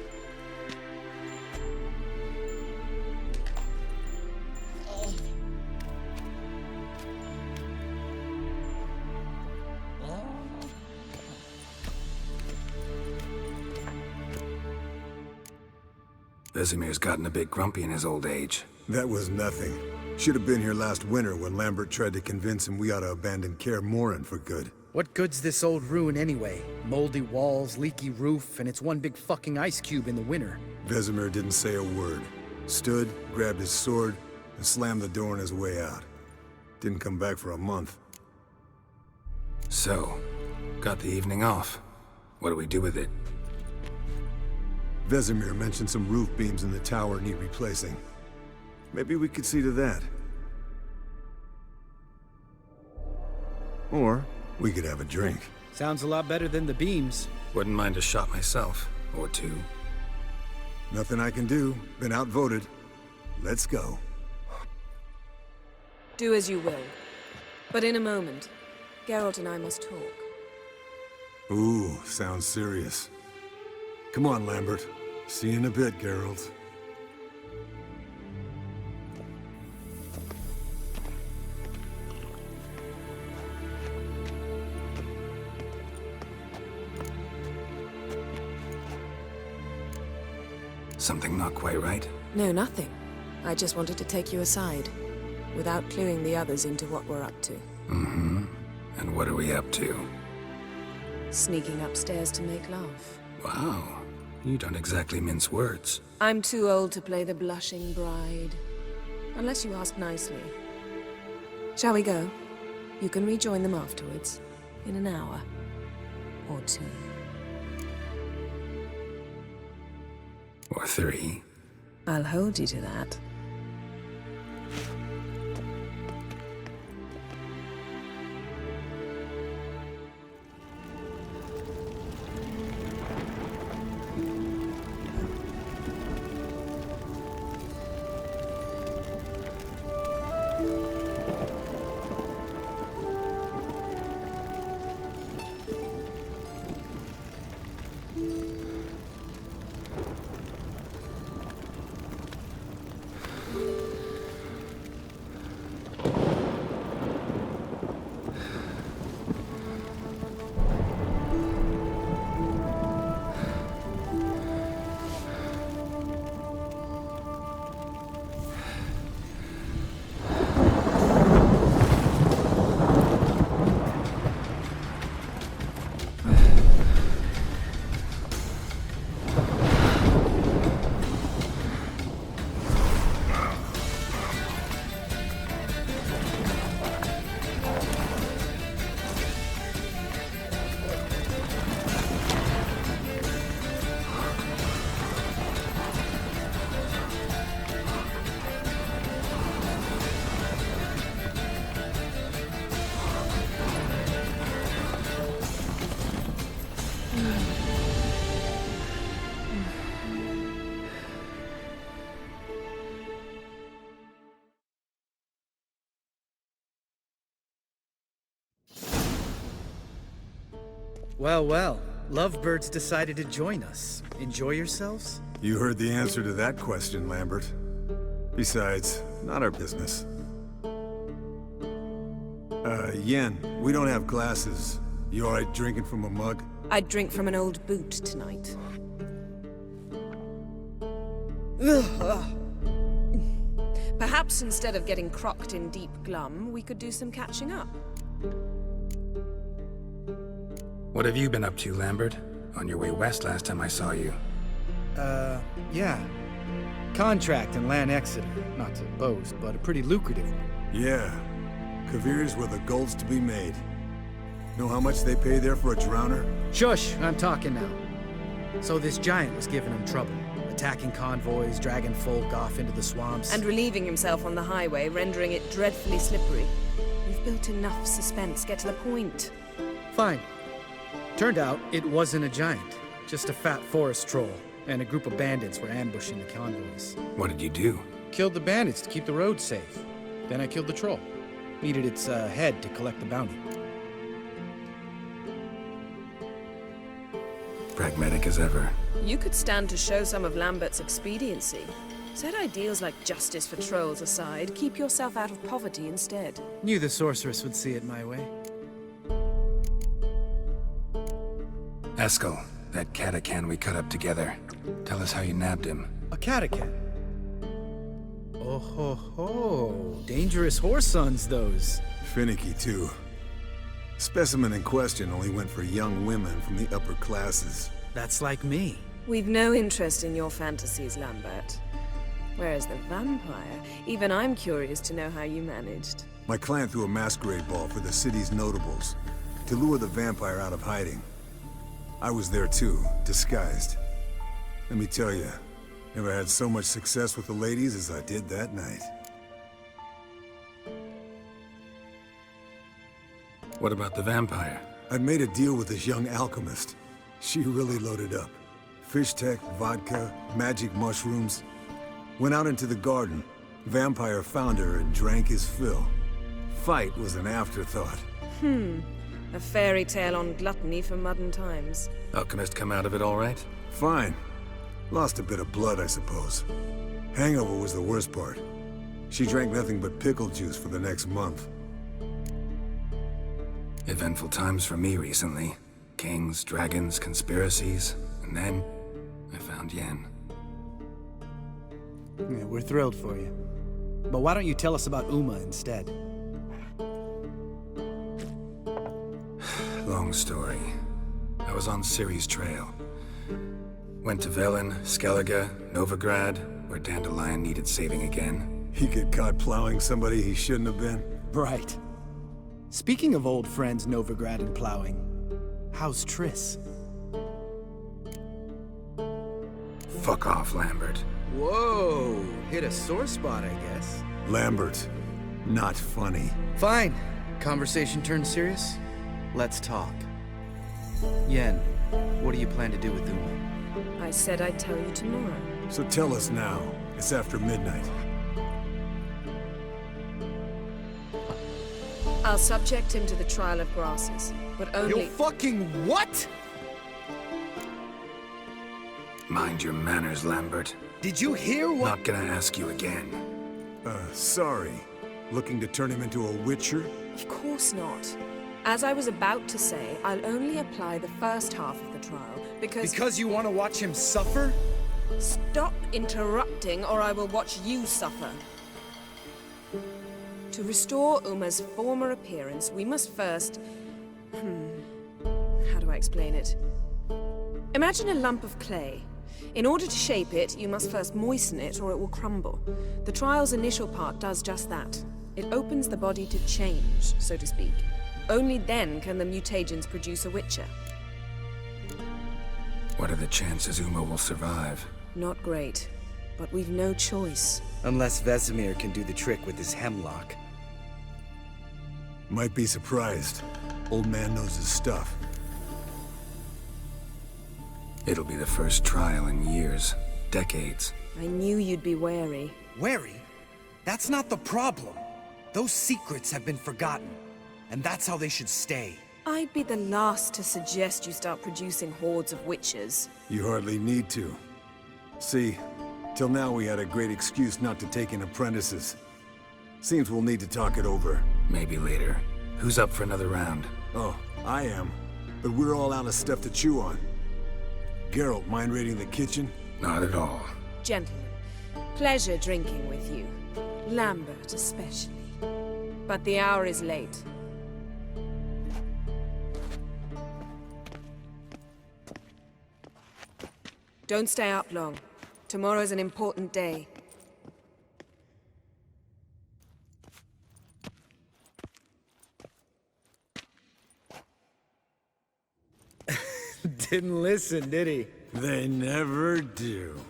Vesemir's gotten a bit grumpy in his old age. That was nothing. Should have been here last winter when Lambert tried to convince him we ought to abandon Kaer Morhen for good. What good's this old ruin anyway? Moldy walls, leaky roof, and it's one big fucking ice cube in the winter. Vesemir didn't say a word. Stood, grabbed his sword, and slammed the door on his way out. Didn't come back for a month. So, got the evening off. What do we do with it? Vesemir mentioned some roof beams in the tower need replacing. Maybe we could see to that. Or we could have a drink. Sounds a lot better than the beams. Wouldn't mind a shot myself, or two. Nothing I can do. Been outvoted. Let's go. Do as you will. But in a moment, Geralt and I must talk. Ooh, sounds serious. Come on, Lambert. See you in a bit, Geralt. Something not quite right? No, nothing. I just wanted to take you aside, without cluing the others into what we're up to. Mm-hmm. And what are we up to? Sneaking upstairs to make love. Wow. You don't exactly mince words. I'm too old to play the blushing bride. Unless you ask nicely. Shall we go? You can rejoin them afterwards. In an hour. Or 2. Or 3. I'll hold you to that. Well, well. Lovebirds decided to join us. Enjoy yourselves? You heard the answer to that question, Lambert. Besides, not our business. Yen, we don't have glasses. You alright drinking from a mug? I'd drink from an old boot tonight. Perhaps instead of getting crocked in deep glum, we could do some catching up. What have you been up to, Lambert? On your way west last time I saw you. Yeah. Contract in Lan Exeter. Not to boast, but a pretty lucrative one. Yeah. Kavir's where the gold's to be made. Know how much they pay there for a drowner? Shush! I'm talking now. So this giant was giving him trouble. Attacking convoys, dragging folk off into the swamps. And relieving himself on the highway, rendering it dreadfully slippery. We've built enough suspense. Get to the point. Fine. Turned out, it wasn't a giant. Just a fat forest troll. And a group of bandits were ambushing the convoys. What did you do? Killed the bandits to keep the road safe. Then I killed the troll. Needed its head to collect the bounty. Pragmatic as ever. You could stand to show some of Lambert's expediency. Set ideals like justice for trolls aside, keep yourself out of poverty instead. Knew the sorceress would see it my way. Eskel, that catacan we cut up together. Tell us how you nabbed him. A catacan? Oh ho ho. Dangerous horse sons, those. Finicky, too. Specimen in question only went for young women from the upper classes. That's like me. We've no interest in your fantasies, Lambert. Whereas the vampire, even I'm curious to know how you managed. My clan threw a masquerade ball for the city's notables, to lure the vampire out of hiding. I was there too, disguised. Let me tell you, never had so much success with the ladies as I did that night. What about the vampire? I'd made a deal with this young alchemist. She really loaded up. Fish tech, vodka, magic mushrooms. Went out into the garden. Vampire found her and drank his fill. fight was an afterthought. A fairy tale on gluttony for modern times. Alchemist come out of it all right? Fine. Lost a bit of blood, I suppose. Hangover was the worst part. She drank nothing but pickle juice for the next month. Eventful times for me recently. Kings, dragons, conspiracies, and then I found Yen. Yeah, we're thrilled for you. But why don't you tell us about Uma instead? Long story. I was on Ciri's trail. Went to Velen, Skellige, Novigrad, where Dandelion needed saving again. He get caught plowing somebody he shouldn't have been. Right. Speaking of old friends Novigrad and plowing, how's Triss? Fuck off, Lambert. Whoa, hit a sore spot, I guess. Lambert, not funny. Fine. Conversation turned serious? Let's talk. Yen, what do you plan to do with Uma? I said I'd tell you tomorrow. So tell us now. It's after midnight. I'll subject him to the trial of grasses, but only— You fucking what? Mind your manners, Lambert. Did you hear what— Not gonna ask you again. Sorry. Looking to turn him into a witcher? Of course not. As I was about to say, I'll only apply the first half of the trial, because— Because you want to watch him suffer? Stop interrupting, or I will watch you suffer. To restore Uma's former appearance, we must first— How do I explain it? Imagine a lump of clay. In order to shape it, you must first moisten it, or it will crumble. The trial's initial part does just that. It opens the body to change, so to speak. Only then can the mutagens produce a witcher. What are the chances Uma will survive? Not great, but we've no choice. Unless Vesemir can do the trick with his hemlock. Might be surprised. Old man knows his stuff. It'll be the first trial in years, decades. I knew you'd be wary. Wary? That's not the problem. Those secrets have been forgotten, and that's how they should stay. I'd be the last to suggest you start producing hordes of witches. You hardly need to. See, till now we had a great excuse not to take in apprentices. Seems we'll need to talk it over. Maybe later. Who's up for another round? Oh, I am. But we're all out of stuff to chew on. Geralt, mind raiding the kitchen? Not at all. Gentlemen, pleasure drinking with you. Lambert especially. But the hour is late. Don't stay up long. Tomorrow's an important day. Didn't listen, did he? They never do.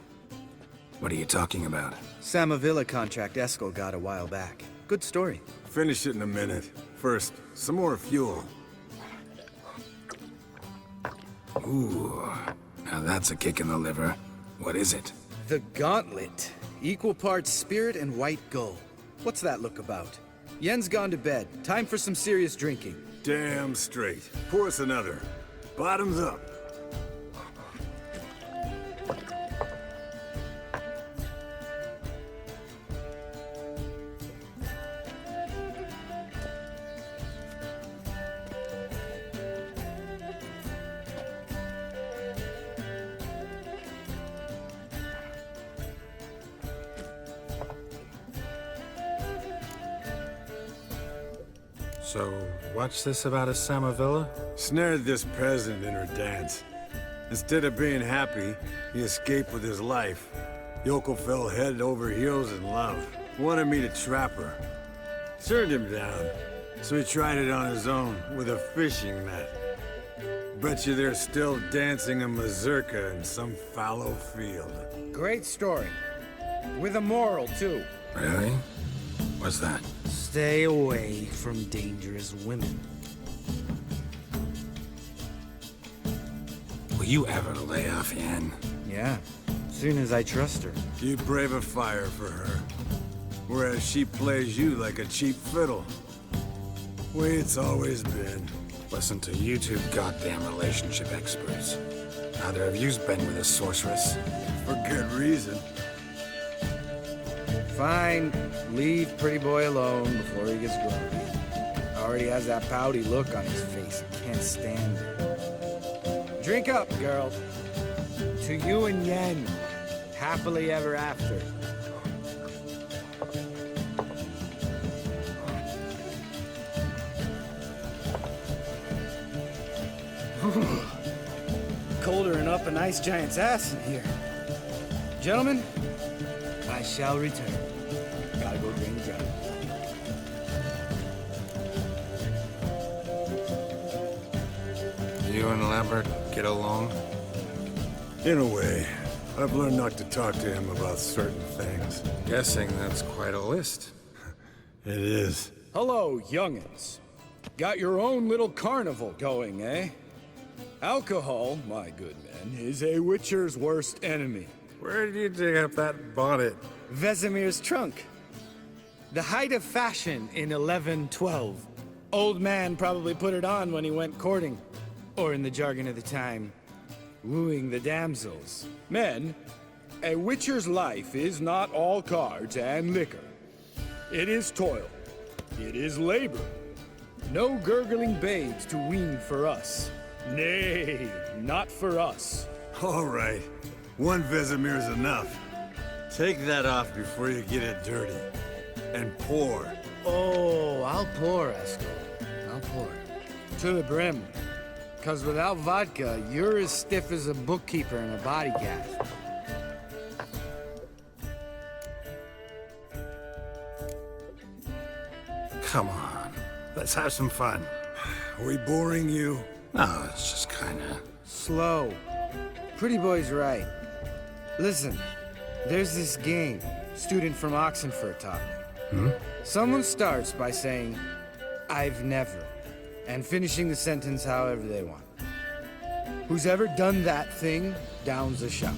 What are you talking about? Samavilla contract Eskel got a while back. Good story. Finish it in a minute. First, some more fuel. Ooh, now that's a kick in the liver. What is it? The Gauntlet. Equal parts spirit and white gull. What's that look about? Yen's gone to bed. Time for some serious drinking. Damn straight. Pour us another. Bottoms up. So, what's this about a Samavilla? Snared this peasant in her dance. Instead of being happy, he escaped with his life. Yoko fell head over heels in love. Wanted me to trap her. Turned him down, so he tried it on his own with a fishing net. Bet you they're still dancing a mazurka in some fallow field. Great story. With a moral, too. Really? What's that? Stay away from dangerous women. Will you ever lay off Yen? Yeah, soon as I trust her. You brave a fire for her, whereas she plays you like a cheap fiddle. Way it's always been. Listen to you two goddamn relationship experts. Neither of you's been with a sorceress. For good reason. Fine. Leave pretty boy alone before he gets grumpy. Already has that pouty look on his face. Can't stand it. Drink up, girl. To you and Yen. Happily ever after. Colder than up an ice giant's ass in here. Gentlemen, I shall return. Gotta go drain the drought. You and Lambert get along? In a way. I've learned not to talk to him about certain things. Guessing that's quite a list. It is. Hello, young'uns. Got your own little carnival going, eh? Alcohol, my good men, is a witcher's worst enemy. Where did you dig up that bonnet? Vesemir's trunk. The height of fashion in 1112. Old man probably put it on when he went courting. Or in the jargon of the time, wooing the damsels. Men, a witcher's life is not all cards and liquor. It is toil. It is labor. No gurgling babes to wean for us. Nay, not for us. All right. One Vesemir's enough. Take that off before you get it dirty. And pour. Oh, I'll pour, Eskel. I'll pour. To the brim. 'Cause without vodka, you're as stiff as a bookkeeper in a body cast. Come on, let's have some fun. Are we boring you? No, it's just kinda... Slow. Pretty boy's right. Listen, there's this game student from Oxenfurt taught me. Someone starts by saying, I've never, and finishing the sentence however they want. Who's ever done that thing downs a shot.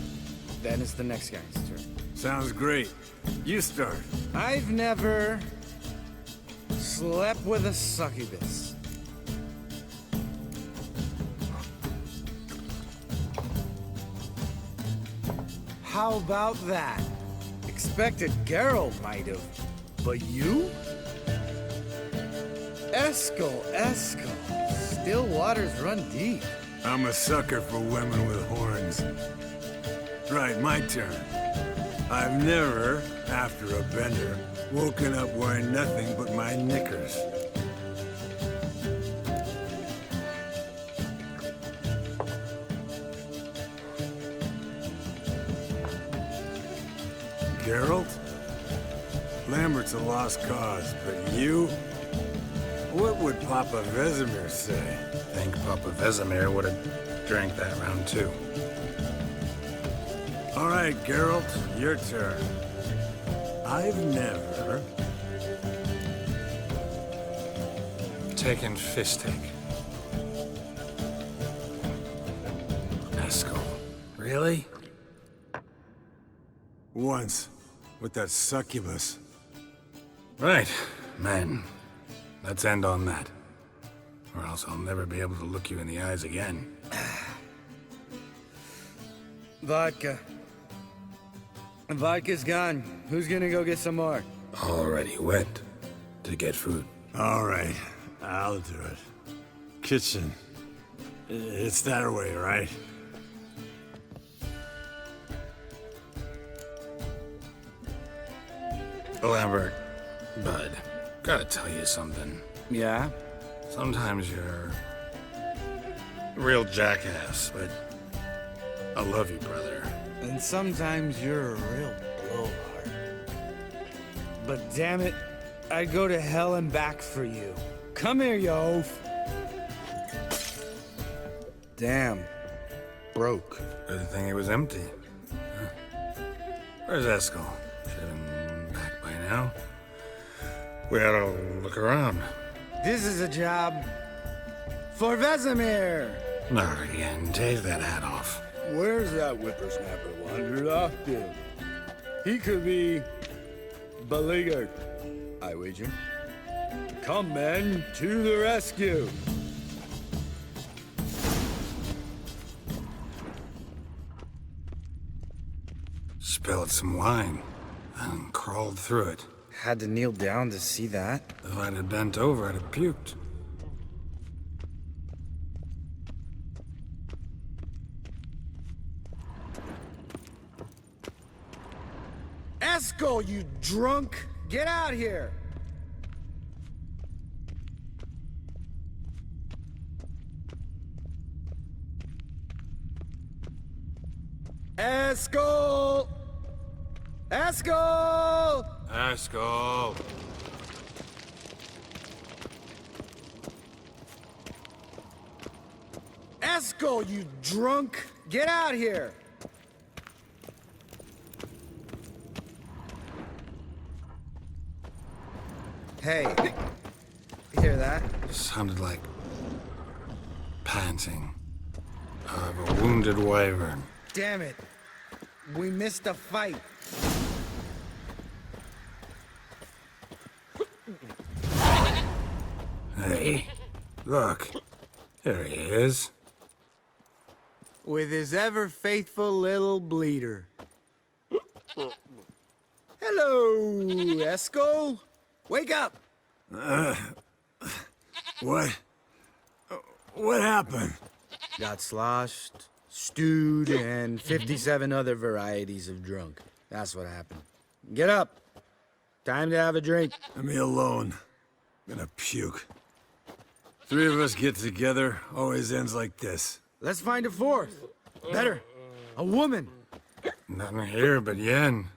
Then it's the next guy's turn. Sounds great. You start. I've never slept with a succubus. How about that? Expected Geralt might have, but you? Eskel. Still waters run deep. I'm a sucker for women with horns. Right, my turn. I've never, after a bender, woken up wearing nothing but my knickers. Geralt? Lambert's a lost cause, but you? What would Papa Vesemir say? I think Papa Vesemir would have drank that round too. All right, Geralt, your turn. I've never... Taken Fistic. Eskel. Really? Once, with that succubus. Right, men. Let's end on that. Or else I'll never be able to look you in the eyes again. Vodka. Vodka's gone. Who's gonna go get some more? Already went to get food. All right, I'll do it. Kitchen. It's that way, right? Lambert, bud, gotta tell you something. Yeah? Sometimes you're a real jackass, but I love you, brother. And sometimes you're a real blowhard. But damn it, I'd go to hell and back for you. Come here, you oaf. Damn. Broke. Good thing it was empty. Huh. Where's Eskel? Should have been back by now. We ought to look around. This is a job for Vesemir. Not again. Take that hat off. Where's that whippersnapper wandered off to? He could be beleaguered, I wager. Come, men, to the rescue. Spilled some wine and crawled through it. Had to kneel down to see that. If I'd have bent over, I'd have puked. Eskel, you drunk! Get out here! Eskel! Eskel! Eskel! Eskel, you drunk! Get out here! Hey, you hear that? Sounded like panting of a wounded wyvern. Damn it. We missed a fight. Hey, look. There he is. With his ever-faithful little bleeder. Hello, Eskel. Wake up! What? What happened? Got sloshed, stewed, and 57 other varieties of drunk. That's what happened. Get up. Time to have a drink. Let me alone. I'm gonna puke. Three of us get together, always ends like this. Let's find a fourth. Better. A woman. Nothing here but Yen.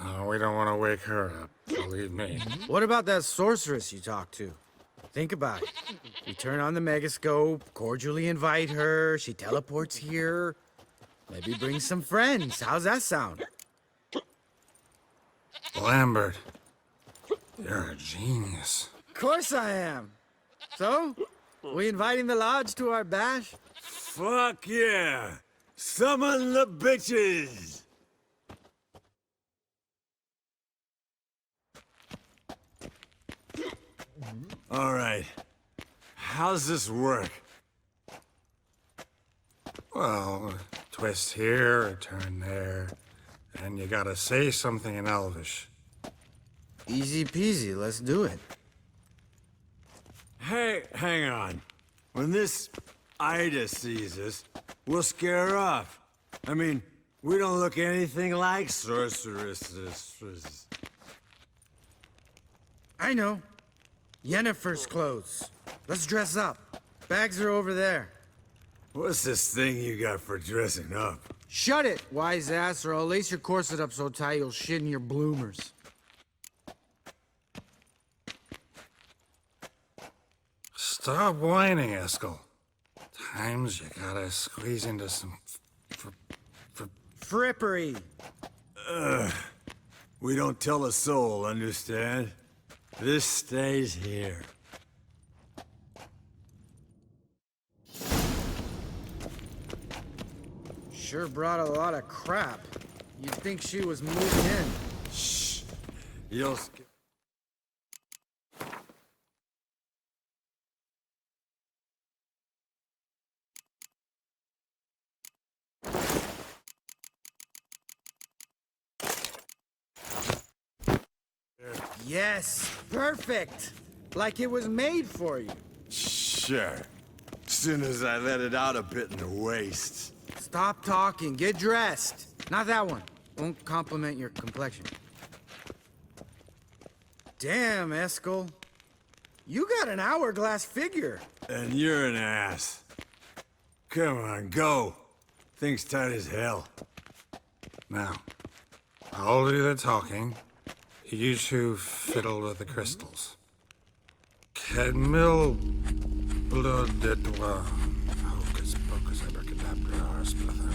Oh, we don't want to wake her up, believe me. What about that sorceress you talked to? Think about it. We turn on the megascope, cordially invite her, she teleports here. Maybe bring some friends. How's that sound? Lambert, you're a genius. Of course I am. So, we inviting the lodge to our bash? Fuck yeah! Summon the bitches! All right. How's this work? Well, a twist here, a turn there, and you gotta say something in Elvish. Easy peasy, let's do it. Hey, hang on. When this Ida sees us, we'll scare her off. I mean, we don't look anything like sorceresses. I know. Yennefer's clothes. Let's dress up. Bags are over there. What's this thing you got for dressing up? Shut it, wise ass, or I'll lace your corset up so tight you'll shit in your bloomers. Stop whining, Eskel. Times you gotta squeeze into some Frippery. We don't tell a soul, understand? This stays here. Sure brought a lot of crap. You'd think she was moving in. Shh. You'll... Yes, perfect. Like it was made for you. Sure. Soon as I let it out a bit in the waist. Stop talking, get dressed. Not that one. Won't compliment your complexion. Damn, Eskel. You got an hourglass figure. And you're an ass. Come on, go. Thing's tight as hell. Now, I'll do the talking. You two fiddle with the crystals. Kedmil blood de toi. Hocus pocus abracadabra splather.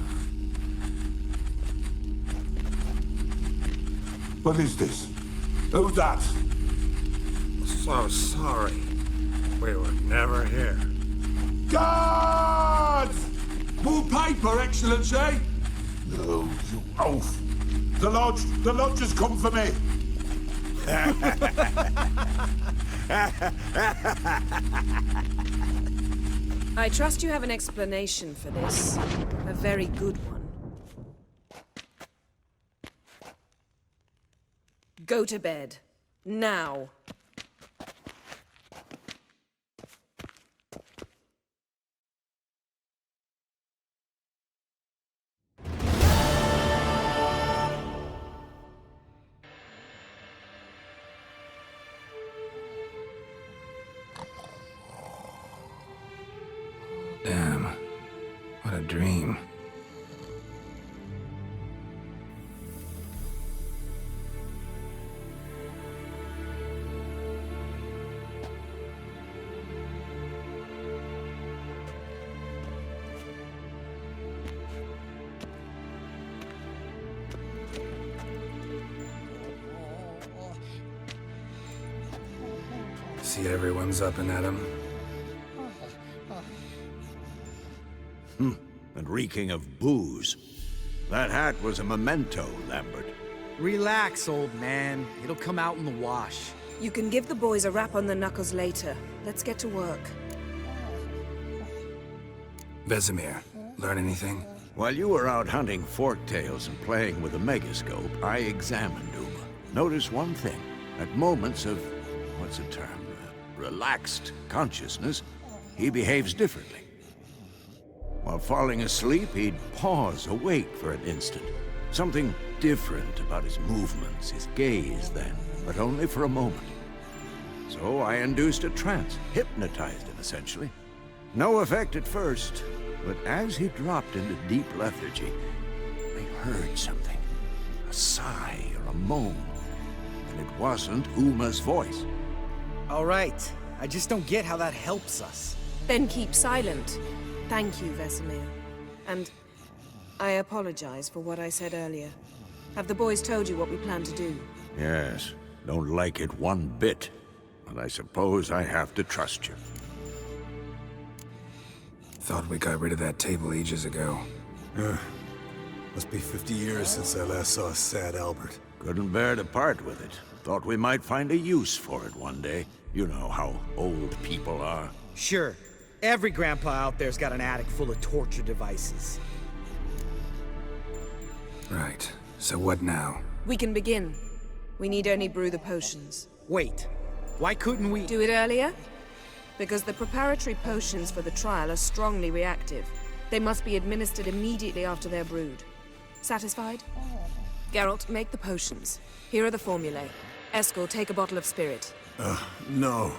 What is this? Who's that? So sorry. We were never here. Guards! More paper, Excellency! No, you oaf. The lodge has come for me. I trust you have an explanation for this. A very good one. Go to bed. Now. Damn. What a dream. See everyone's up and at 'em. And reeking of booze. That hat was a memento, Lambert. Relax, old man. It'll come out in the wash. You can give the boys a rap on the knuckles later. Let's get to work. Vesemir, learn anything? While you were out hunting forktails and playing with a megascope, I examined Uma. Notice one thing. At moments of, what's the term, relaxed consciousness, he behaves differently. While falling asleep, he'd pause, awake for an instant. Something different about his movements, his gaze then, but only for a moment. So I induced a trance, hypnotized him essentially. No effect at first, but as he dropped into deep lethargy, I heard something. A sigh or a moan, and it wasn't Uma's voice. All right. I just don't get how that helps us. Then keep silent. Thank you, Vesemir. And I apologize for what I said earlier. Have the boys told you what we plan to do? Yes, don't like it one bit, but I suppose I have to trust you. Thought we got rid of that table ages ago. Must be 50 years since I last saw sad Albert. Couldn't bear to part with it. Thought we might find a use for it one day. You know how old people are. Sure. Every grandpa out there's got an attic full of torture devices. Right. So what now? We can begin. We need only brew the potions. Wait. Why couldn't we... Do it earlier? Because the preparatory potions for the trial are strongly reactive. They must be administered immediately after they're brewed. Satisfied? Geralt, make the potions. Here are the formulae. Eskel, take a bottle of spirit. No.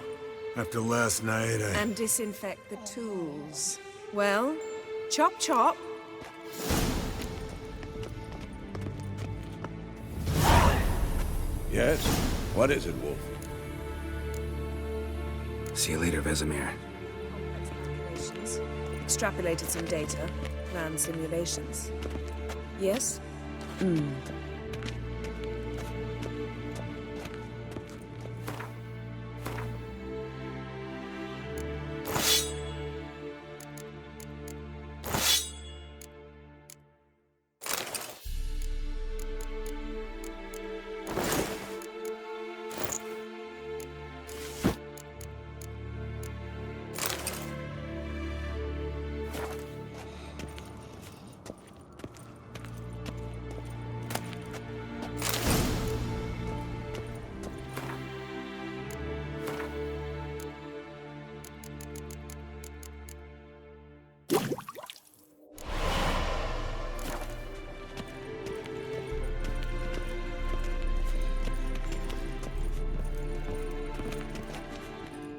After last night, And disinfect the tools. Well, chop chop. Yes? What is it, Wolf? See you later, Vesemir. Calculations. Extrapolated some data. Planned simulations. Yes?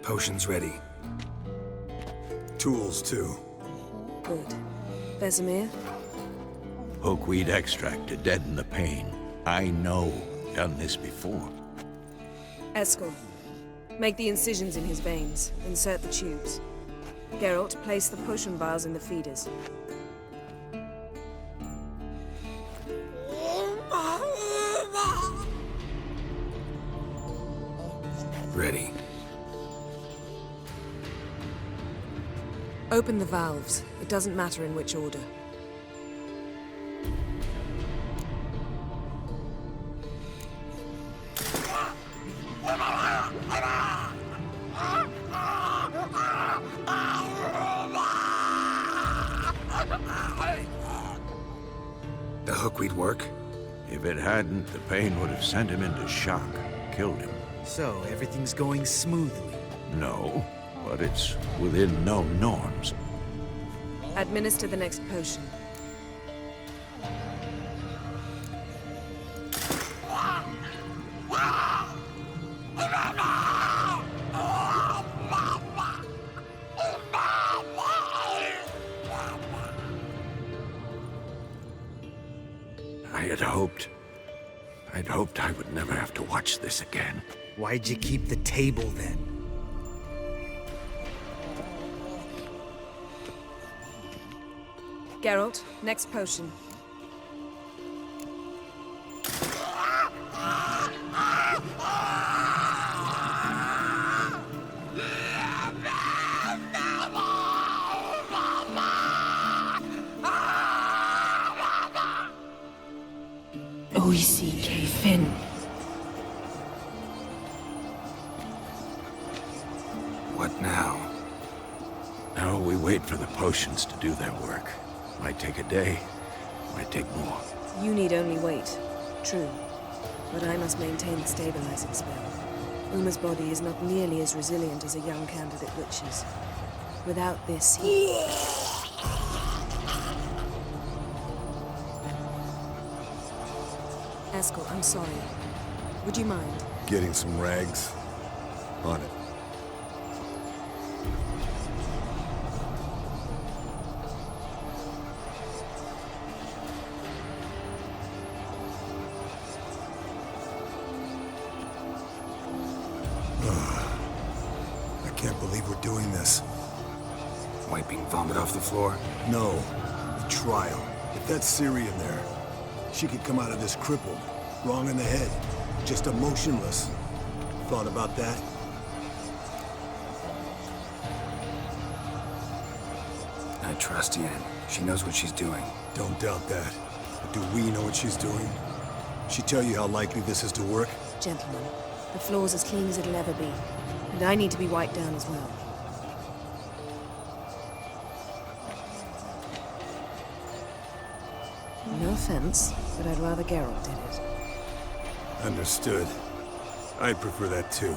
Potions ready. tools too. Good. Vesemir? Hookweed extract to deaden the pain. I know. Done this before. Eskel, make the incisions in his veins. Insert the tubes. Geralt, place the potion vials in the feeders. Ready. Open the valves. It doesn't matter in which order. we'd work? If it hadn't, the pain would have sent him into shock, killed him. So, everything's going smoothly. No, but it's within known norms. Administer the next potion. I'd hoped I would never have to watch this again. Why'd you keep the table then? Geralt, next potion. Oisi Fin. What now? Now we wait for the potions to do their work. Might take a day, might take more. You need only wait. True. But I must maintain the stabilizing spell. Uma's body is not nearly as resilient as a young candidate witch's. Without this, he... Eskel, I'm sorry. Would you mind? Getting some rags. On it. I can't believe we're doing this. Wiping vomit off the floor? No. The trial. If that's Ciri in there, she could come out of this crippled, wrong in the head, just emotionless. Thought about that? I trust Yen. She knows what she's doing. Don't doubt that. But do we know what she's doing? She tell you how likely this is to work? Gentlemen, the floor's as clean as it'll ever be. And I need to be wiped down as well. No offense, but I'd rather Geralt did it. Understood. I'd prefer that too.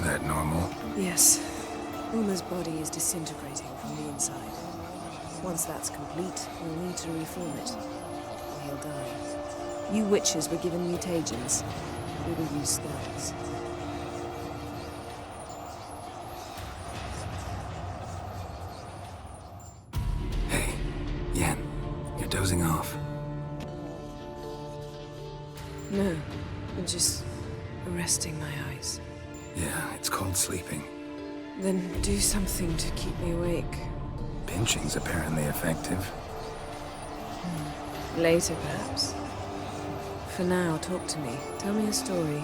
That normal? Yes. Uma's body is disintegrating from the inside. Once that's complete, we'll need to reform it, or he'll die. You witches were given mutagens. We will use spells. Hey, Yen, you're dozing off. No, I'm just resting my eyes. Yeah, it's called sleeping. Then do something to keep me awake. Pinching's apparently effective. Later, perhaps. For now, talk to me. Tell me a story.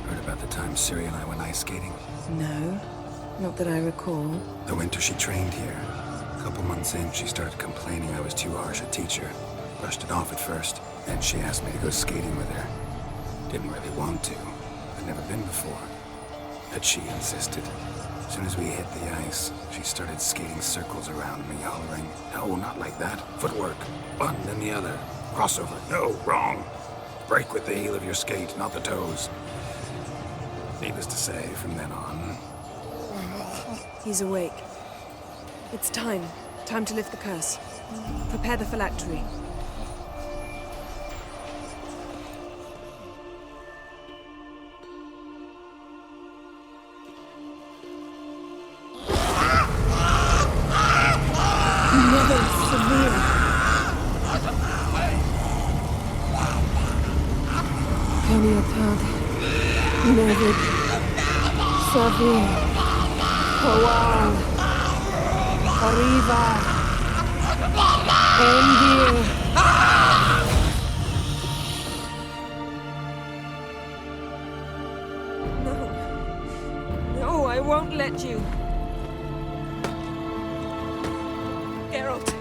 Heard about the time Ciri and I went ice skating? No, not that I recall. The winter she trained here. A couple months in, she started complaining I was too harsh a teacher. Brushed it off at first. Then she asked me to go skating with her. Didn't really want to. I'd never been before. But she insisted. As soon as we hit the ice, she started skating circles around me, hollering, "No, not like that. Footwork. One, then the other. Crossover. No, wrong. Break with the heel of your skate, not the toes." Needless to say, from then on... He's awake. It's time. Time to lift the curse. Prepare the phylactery. Nevid, Savir, Hawal, Arriva, Endir. I won't let you. Geralt,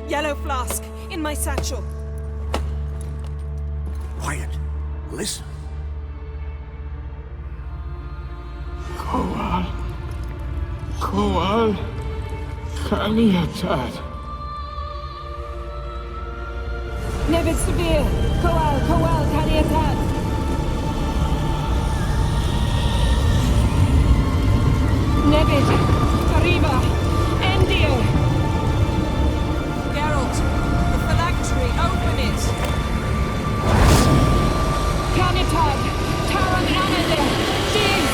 yellow flask, in my satchel. Quiet. Listen. Koal. Kaliatad. Nevid Severe! Koal, Kadiatad! Nevid! Arriba! Endir! Geralt, the phylactery, open it! Kadiatad! Taran Anadir! Dig!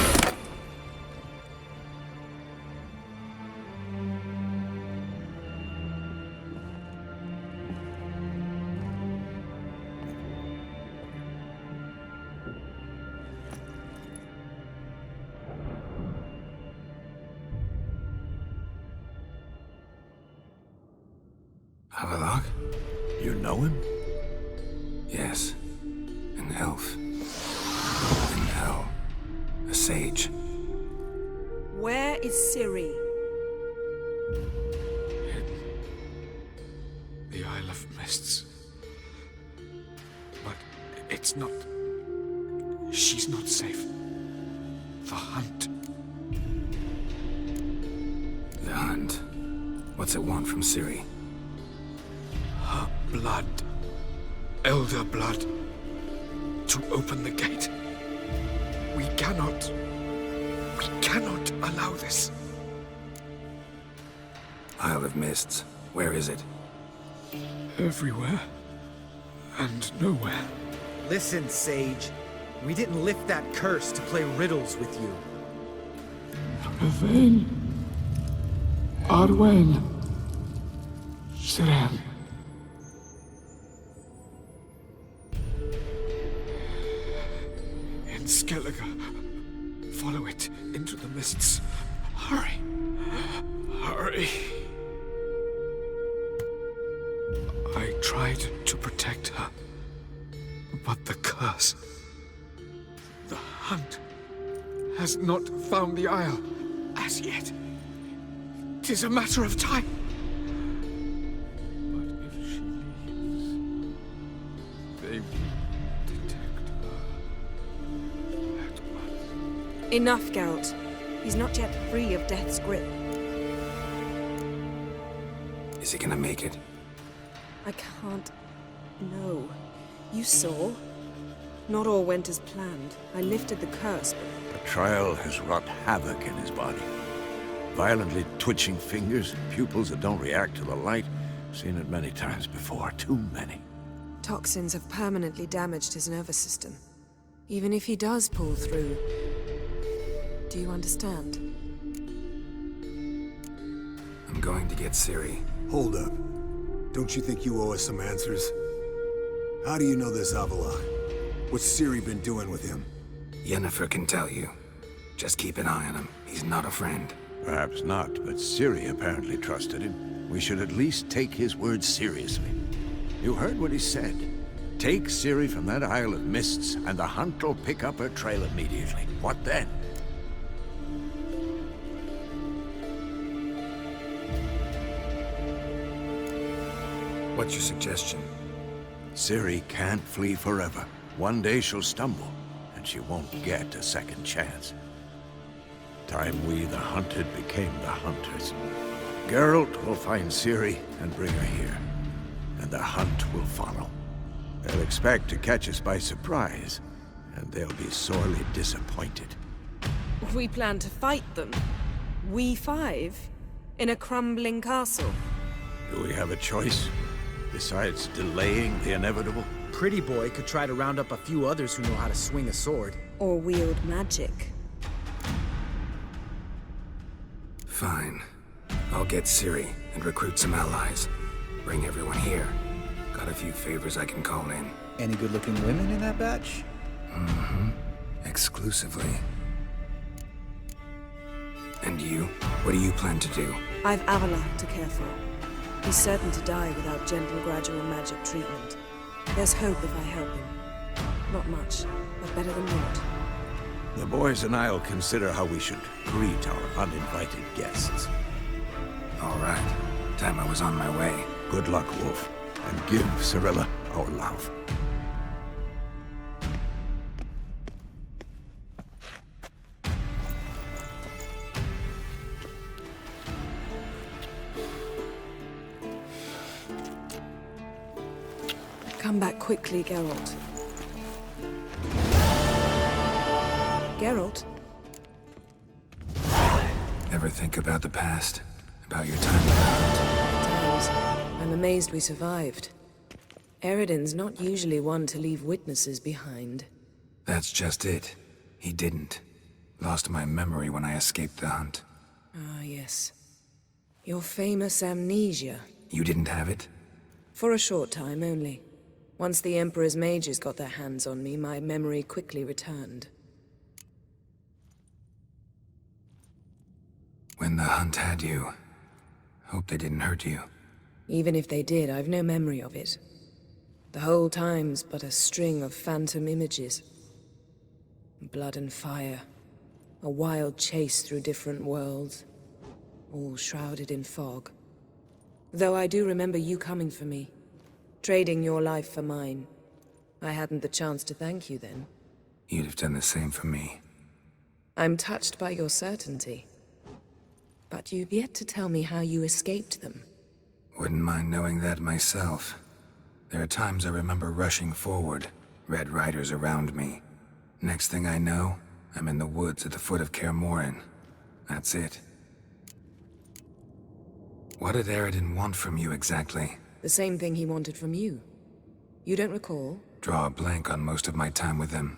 Avalok? You know him? Yes. An elf. In hell. A sage. Where is Ciri? The Isle of Mists. But it's not... She's not safe. The hunt. The hunt. What's it want from Ciri? Her blood. Elder blood. To open the gate. We cannot allow this. Isle of Mists. Where is it? Everywhere. And nowhere. Listen, Sage. We didn't lift that curse to play riddles with you. Yvain. Arwen. Siren. In Skellige. Follow it into the mists. Hurry. Hurry. I tried to protect her. But the curse... The hunt has not found the Isle as yet. 'Tis a matter of time. But if she leaves, they will detect her at once. Enough, Geralt. He's not yet free of death's grip. Is he gonna make it? I can't... No. You saw? Not all went as planned. I lifted the curse, but... The trial has wrought havoc in his body. Violently twitching fingers, pupils that don't react to the light. Seen it many times before, too many. Toxins have permanently damaged his nervous system. Even if he does pull through... Do you understand? I'm going to get Ciri. Hold up. Don't you think you owe us some answers? How do you know this Avalok? What's Ciri been doing with him? Yennefer can tell you. Just keep an eye on him. He's not a friend. Perhaps not, but Ciri apparently trusted him. We should at least take his words seriously. You heard what he said. Take Ciri from that Isle of Mists, and the hunt will pick up her trail immediately. What then? What's your suggestion? Ciri can't flee forever. One day she'll stumble, and she won't get a second chance. Time we, the hunted, became the hunters. Geralt will find Ciri and bring her here, and the hunt will follow. They'll expect to catch us by surprise, and they'll be sorely disappointed. We plan to fight them. We five? In a crumbling castle? Do we have a choice? Besides delaying the inevitable? Pretty Boy could try to round up a few others who know how to swing a sword. Or wield magic. Fine. I'll get Ciri and recruit some allies. Bring everyone here. Got a few favors I can call in. Any good-looking women in that batch? Mm-hmm. Exclusively. And you? What do you plan to do? I've Avalok to care for. He's certain to die without gentle, gradual magic treatment. There's hope if I help him. Not much, but better than naught. The boys and I'll consider how we should greet our uninvited guests. All right. Time I was on my way. Good luck, Wolf, and give Cirilla our love. Come back quickly, Geralt. Geralt? Ever think about the past? About your time with the Hunt? Times. I'm amazed we survived. Eridan's not usually one to leave witnesses behind. That's just it. He didn't. Lost my memory when I escaped the Hunt. Ah, yes. Your famous amnesia. You didn't have it? For a short time only. Once the Emperor's mages got their hands on me, my memory quickly returned. When the Hunt had you, hope they didn't hurt you. Even if they did, I've no memory of it. The whole time's but a string of phantom images. Blood and fire. A wild chase through different worlds. All shrouded in fog. Though I do remember you coming for me. Trading your life for mine. I hadn't the chance to thank you then. You'd have done the same for me. I'm touched by your certainty. But you've yet to tell me how you escaped them. Wouldn't mind knowing that myself. There are times I remember rushing forward, Red Riders around me. Next thing I know, I'm in the woods at the foot of Kaer Morhen. That's it. What did Eridan want from you exactly? The same thing he wanted from you. You don't recall? Draw a blank on most of my time with him.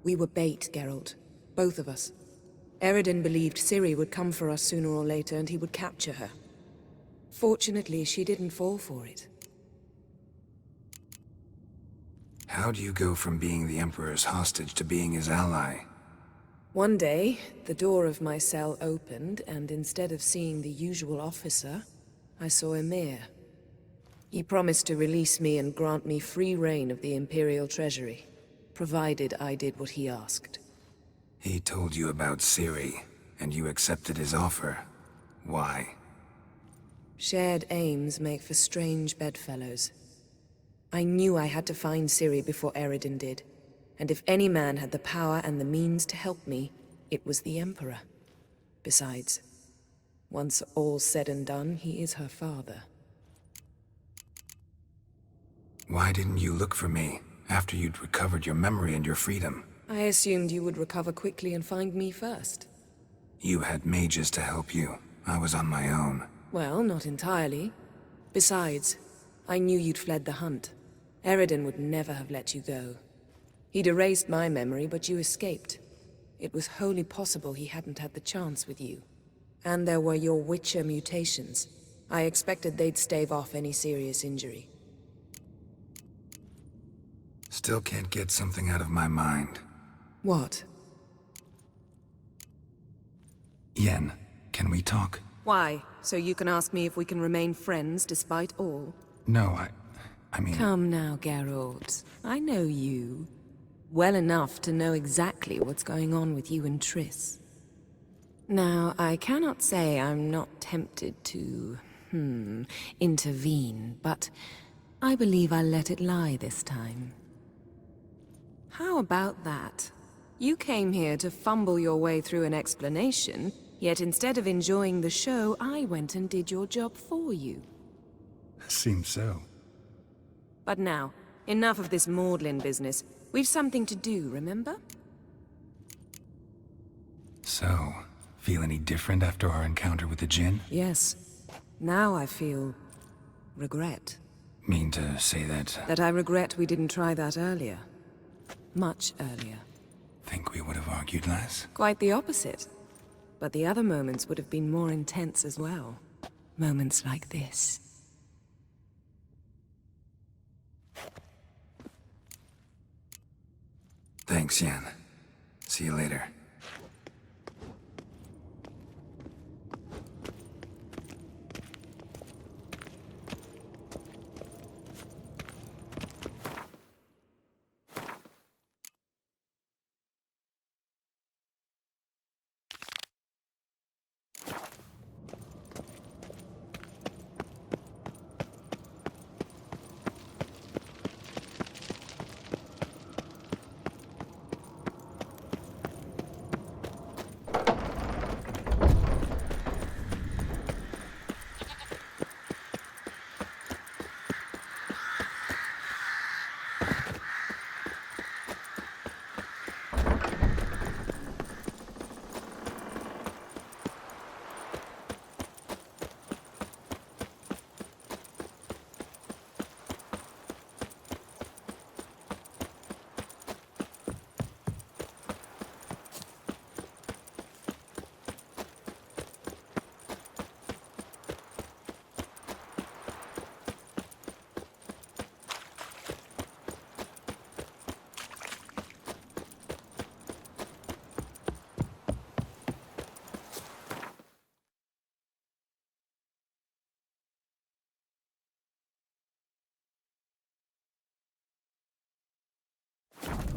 We were bait, Geralt. Both of us. Eridan believed Ciri would come for us sooner or later and he would capture her. Fortunately, she didn't fall for it. How do you go from being the Emperor's hostage to being his ally? One day, the door of my cell opened, and instead of seeing the usual officer, I saw Emir. He promised to release me and grant me free reign of the Imperial Treasury, provided I did what he asked. He told you about Ciri, and you accepted his offer. Why? Shared aims make for strange bedfellows. I knew I had to find Ciri before Eridan did, and if any man had the power and the means to help me, it was the Emperor. Besides, once all's said and done, he is her father. Why didn't you look for me, after you'd recovered your memory and your freedom? I assumed you would recover quickly and find me first. You had mages to help you. I was on my own. Well, not entirely. Besides, I knew you'd fled the Hunt. Eridan would never have let you go. He'd erased my memory, but you escaped. It was wholly possible he hadn't had the chance with you. And there were your Witcher mutations. I expected they'd stave off any serious injury. Still can't get something out of my mind. What? Yen, can we talk? Why? So you can ask me if we can remain friends despite all? No, I mean... Come now, Geralt. I know you. Well enough to know exactly what's going on with you and Triss. Now, I cannot say I'm not tempted to, intervene, but I believe I'll let it lie this time. How about that? You came here to fumble your way through an explanation, yet instead of enjoying the show, I went and did your job for you. Seems so. But now, enough of this maudlin business. We've something to do, remember? So, feel any different after our encounter with the Djinn? Yes. Now I feel... regret. Mean to say that... That I regret we didn't try that earlier. Much earlier. Think we would have argued less? Quite the opposite. But the other moments would have been more intense as well. Moments like this. Thanks, Yen. See you later.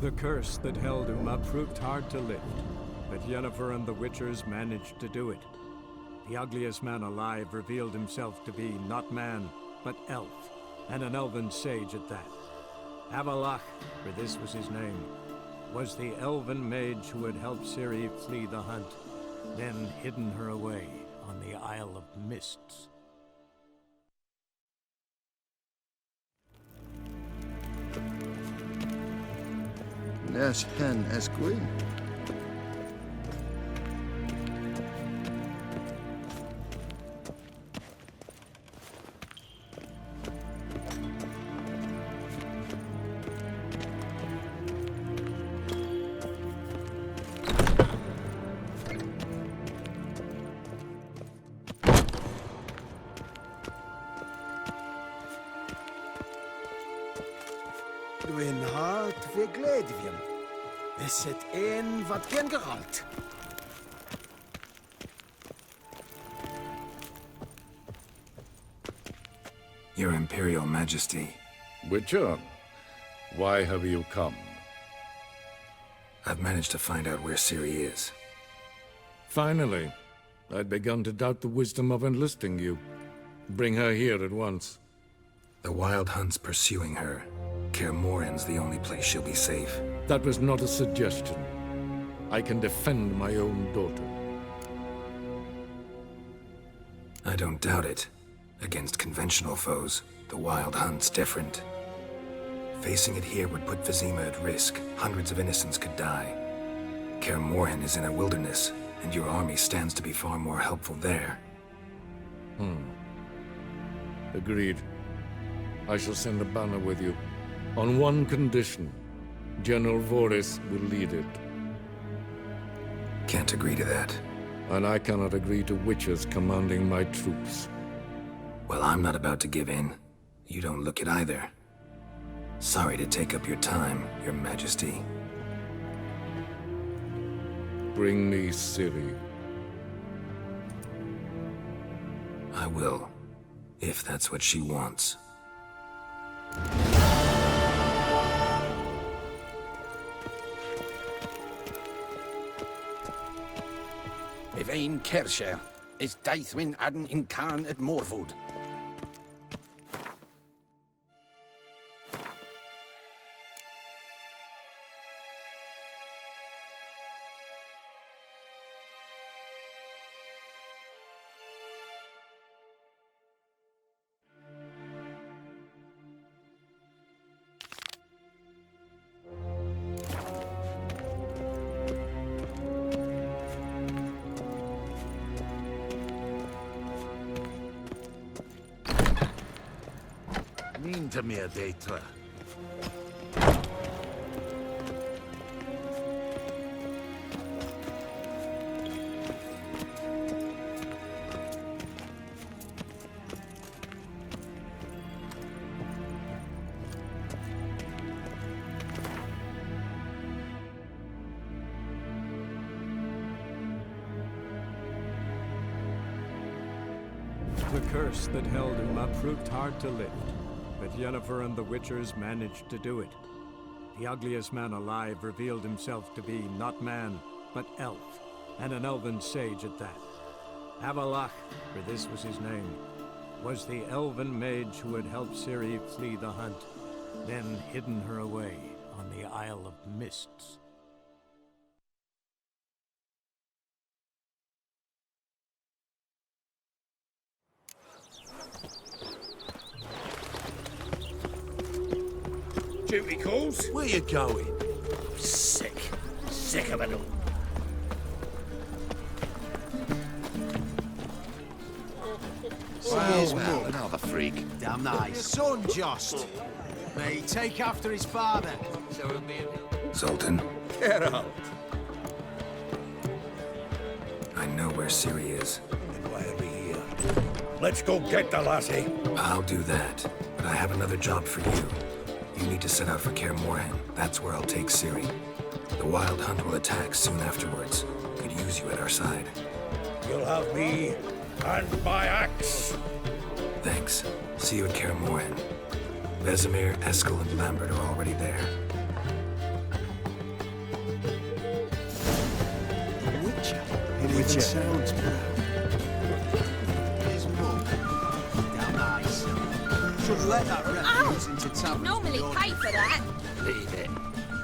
The curse that held Uma proved hard to lift, but Yennefer and the Witchers managed to do it. The ugliest man alive revealed himself to be not man, but elf, and an elven sage at that. Avalach, for this was his name, was the elven mage who had helped Ciri flee the hunt, then hidden her away on the Isle of Mists. Nes hen esquin. Dwi'n hart fi gledfiam. Is het een wat gen Geralt? Your Imperial Majesty. Witcher, why have you come? I've managed to find out where Ciri is. Finally. I'd begun to doubt the wisdom of enlisting you. Bring her here at once. The Wild Hunt's pursuing her. Kaer Morhen's the only place she'll be safe. That was not a suggestion. I can defend my own daughter. I don't doubt it. Against conventional foes, the Wild Hunt's different. Facing it here would put Vizima at risk. Hundreds of innocents could die. Kaer Morhen is in a wilderness, and your army stands to be far more helpful there. Agreed. I shall send a banner with you. On one condition. General Voris will lead it. Can't agree to that. And I cannot agree to witches commanding my troops. Well, I'm not about to give in. You don't look it either. Sorry to take up your time, Your Majesty. Bring me Ciri. I will, if that's what she wants. If ein Kersher is Daithwin Adden in Khan at Morwood. Niet meer beter. The curse that held Uma proved hard to lift, but Yennefer and the Witchers managed to do it. The ugliest man alive revealed himself to be not man, but elf, and an elven sage at that. Avalach, for this was his name, was the elven mage who had helped Ciri flee the hunt, then hidden her away on the Isle of Mists. Duty calls? Where you going? Sick. Sick of it all. Well, another freak. Damn nice. Son just. May he take after his father. Zoltan, Geralt. I know where Ciri is. Then why are we here? Let's go get the lassie. I'll do that, but I have another job for you. You need to set out for Kaer Morhen. That's where I'll take Ciri. The Wild Hunt will attack soon afterwards. Could use you at our side. You'll have me and my axe. Thanks. See you at Kaer Morhen. Vesemir, Eskel, and Lambert are already there. That even sounds proud. Should let that refuse into taverns. Normally pay for that. Leave it.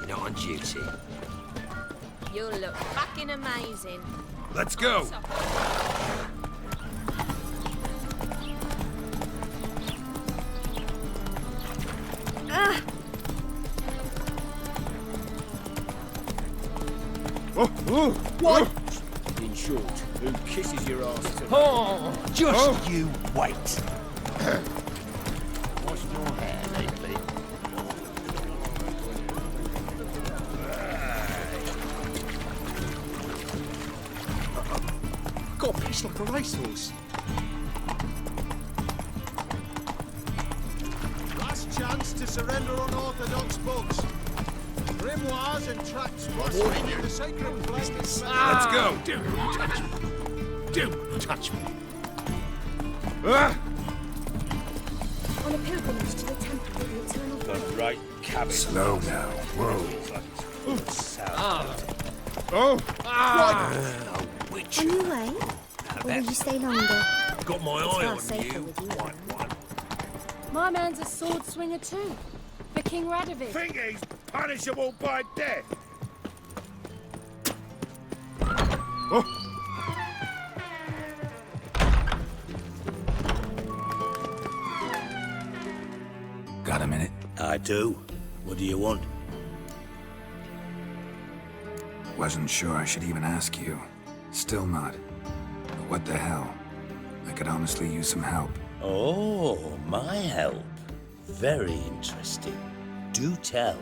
You're not on duty. You'll look fucking amazing. Let's go. What? In short, who kisses your ass to... Oh, just you wait. What's your hair lately? Got pissed like a racehorse. Last chance to surrender unorthodox bugs. Grimoires and tracts rustling in the sacred place. Let's go. Don't touch me. Don't touch me. On a pilgrimage to the temple of the eternal The right cabbage. Slow now. Whoa. Witch. On your way? Or will you stay longer? Got my It's eye far on safer you. with you. One. My man's a sword swinger too. For King Radovid. Think he's punishable by death. Got a minute? I do. What do you want? Wasn't sure I should even ask you. Still not. But what the hell? I could honestly use some help. Oh, my help. Very interesting. Do tell.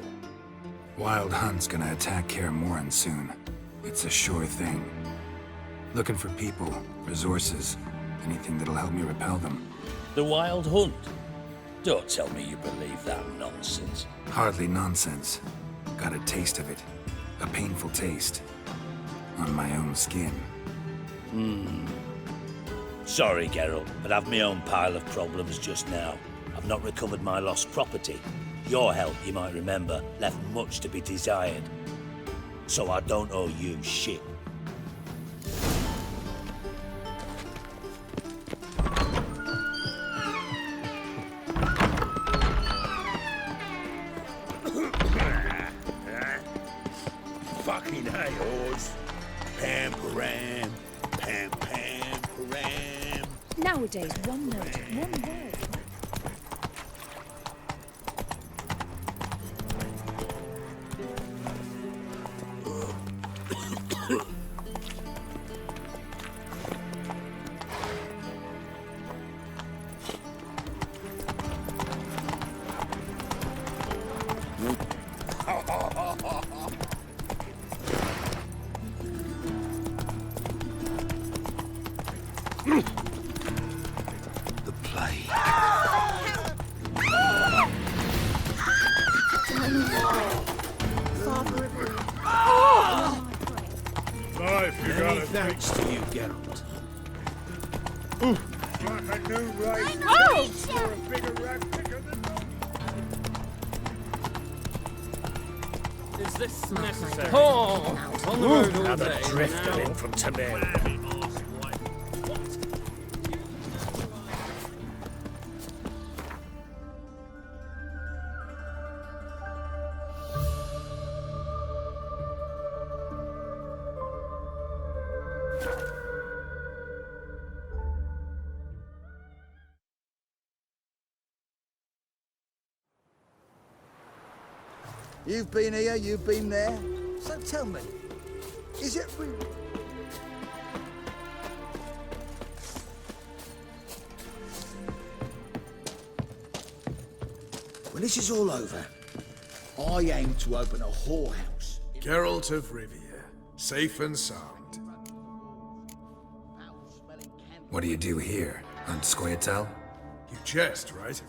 Wild Hunt's gonna attack Kaer Morhen soon. It's a sure thing. Looking for people, resources, anything that'll help me repel them. The Wild Hunt? Don't tell me you believe that nonsense. Hardly nonsense. Got a taste of it. A painful taste. On my own skin. Sorry, Geralt, but I've my own pile of problems just now. I've not recovered my lost property. Your help, you might remember, left much to be desired. So I don't owe you shit. Fucking hey, horse. Pam, param. Pam, pam, param. Nowadays, one note, one word. The plague. Life, you got it. Thanks to you, Geralt. Like a new race. Oh! You're a bigger rat picker than Is this necessary? Oh, on the road all Another day. drifter in from Temeria. You've been here, you've been there. So tell me, is it real? When this is all over, I aim to open a whorehouse. Geralt of Rivia, safe and sound. What do you do here? On Scoia'tael? You jest, right?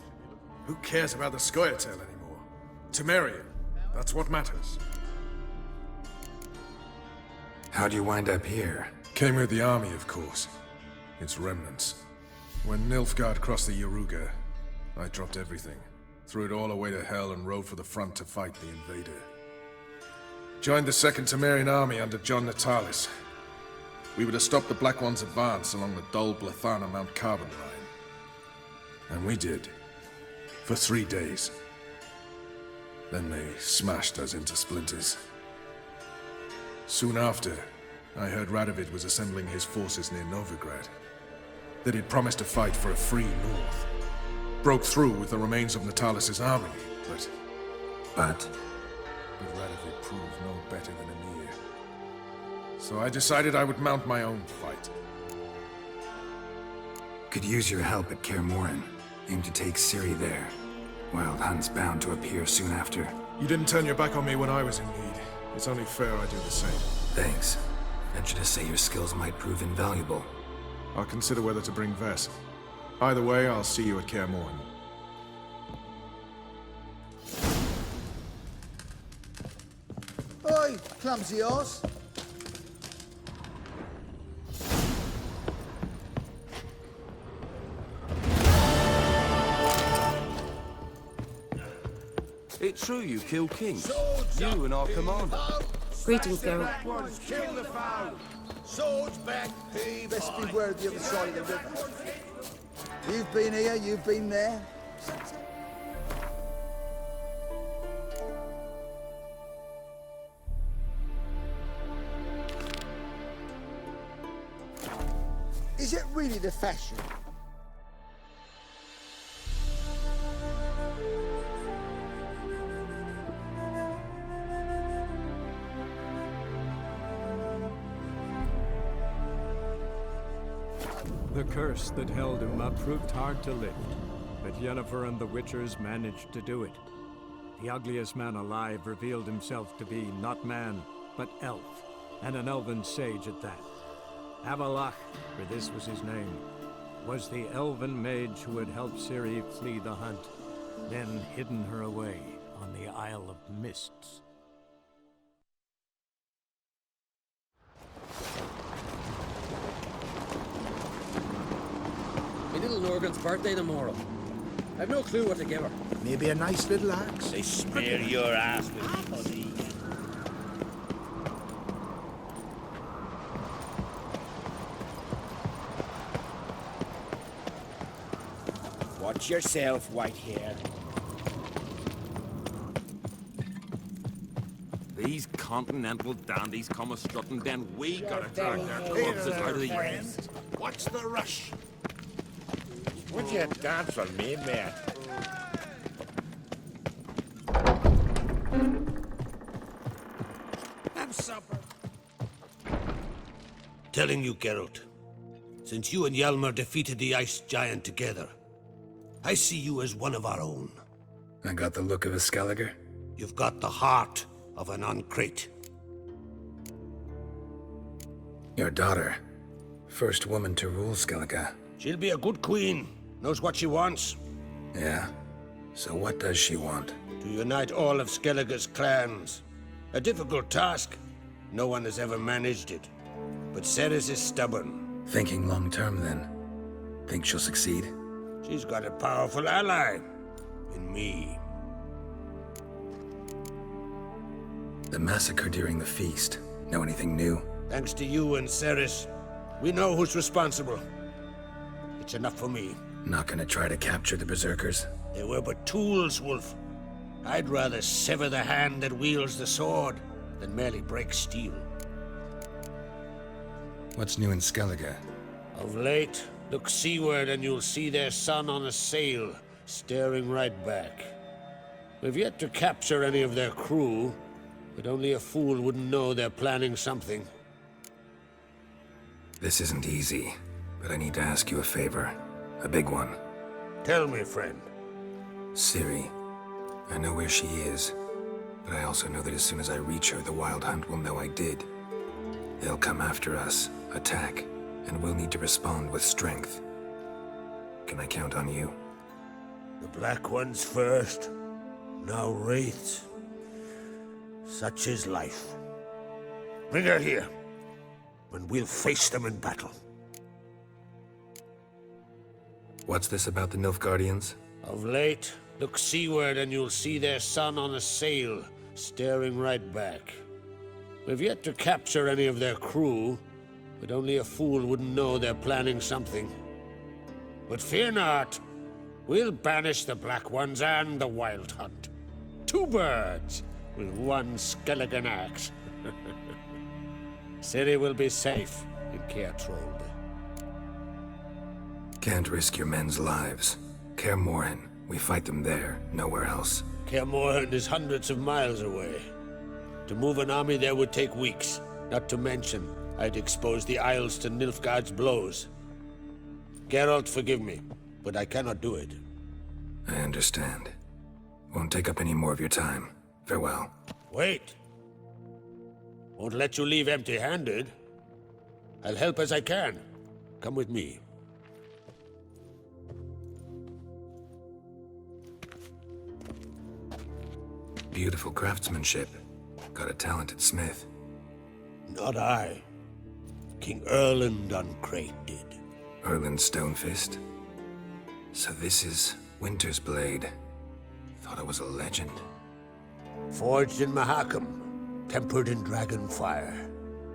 Who cares about the Scoia'tael anymore? Temeria, that's what matters. How'd you wind up here? Came with the army, of course. Its remnants. When Nilfgaard crossed the Yaruga, I dropped everything. Threw it all away to hell and rode for the front to fight the invader. Joined the Second Temerian army under John Natalis. we were to stop the Black One's advance along the Dol Blathana Mount Carbon line. And we did. For 3 days. Then they smashed us into splinters. Soon after, I heard Radovid was assembling his forces near Novigrad. That he'd promised to fight for a free North. Broke through with the remains of Natalis' army, but Radovid proved no better than Emir. So I decided I would mount my own fight. Could use your help at Kaer Morhen. Aim to take Ciri there. Wild Hunt's bound to appear soon after. You didn't turn your back on me when I was in need. It's only fair I do the same. Thanks. Venture to say your skills might prove invaluable. I'll consider whether to bring Vess. Either way, I'll see you at Kaer Morhen. Oi, clumsy horse. It's true you killed kings. You and our commander. Greetings, Geralt. Kill the foul. Swords back, heave. Best beware of the other side of the river. You've been here, you've been there. Is it really the fashion? The curse that held Uma proved hard to lift, but Yennefer and the Witchers managed to do it. The ugliest man alive revealed himself to be not man, but elf, and an elven sage at that. Avalach, for this was his name, was the elven mage who had helped Ciri flee the hunt, then hidden her away on the Isle of Mists. My little Norgan's birthday tomorrow. I've no clue what to give her. Maybe a nice little axe. They smear your ass with honey. Watch yourself, white-haired. These continental dandies come a strutting, then we gotta drag their corpses out of the east. What's the rush? Would you dance for me, mate? Have supper. Telling you, Geralt, since you and Hjalmar defeated the Ice Giant together, I see you as one of our own. I got the look of a Skelliger. You've got the heart of an Uncrate. Your daughter. First woman to rule Skellige. She'll be a good queen. Knows what she wants. Yeah? So what does she want? To unite all of Skellige's clans. A difficult task. No one has ever managed it. But Ceres is stubborn. Thinking long-term, then. Think she'll succeed? She's got a powerful ally. In me. The massacre during the feast. Know anything new? Thanks to you and Ceres, we know who's responsible. It's enough for me. Not gonna try to capture the Berserkers? They were but tools, Wolf. I'd rather sever the hand that wields the sword than merely break steel. What's new in Skellige? Of late, look seaward and you'll see their sun on a sail, staring right back. We've yet to capture any of their crew, but only a fool wouldn't know they're planning something. This isn't easy, but I need to ask you a favor. A big one. Tell me, friend. Ciri. I know where she is, but I also know that as soon as I reach her, the Wild Hunt will know I did. They'll come after us, attack, and we'll need to respond with strength. Can I count on you? The Black Ones first, now Wraiths. Such is life. Bring her here, and we'll face them in battle. What's this about the Nilfgaardians? Of late, look seaward and you'll see their sun on a sail, staring right back. We've yet to capture any of their crew, but only a fool wouldn't know they're planning something. But fear not. We'll banish the Black Ones and the Wild Hunt. 2 birds with 1 skeleton axe. Ciri will be safe in Kaer Trolde. Can't risk your men's lives. Kaer Morhen, we fight them there, nowhere else. Kaer Morhen is hundreds of miles away. To move an army there would take weeks. Not to mention, I'd expose the Isles to Nilfgaard's blows. Geralt, forgive me, but I cannot do it. I understand. Won't take up any more of your time. Farewell. Wait. Won't let you leave empty-handed. I'll help as I can. Come with me. Beautiful craftsmanship. Got a talented smith. Not I. King Erland Uncrate did. Erland Stonefist? So this is Winter's Blade. Thought I was a legend. Forged in Mahakam, tempered in dragon fire.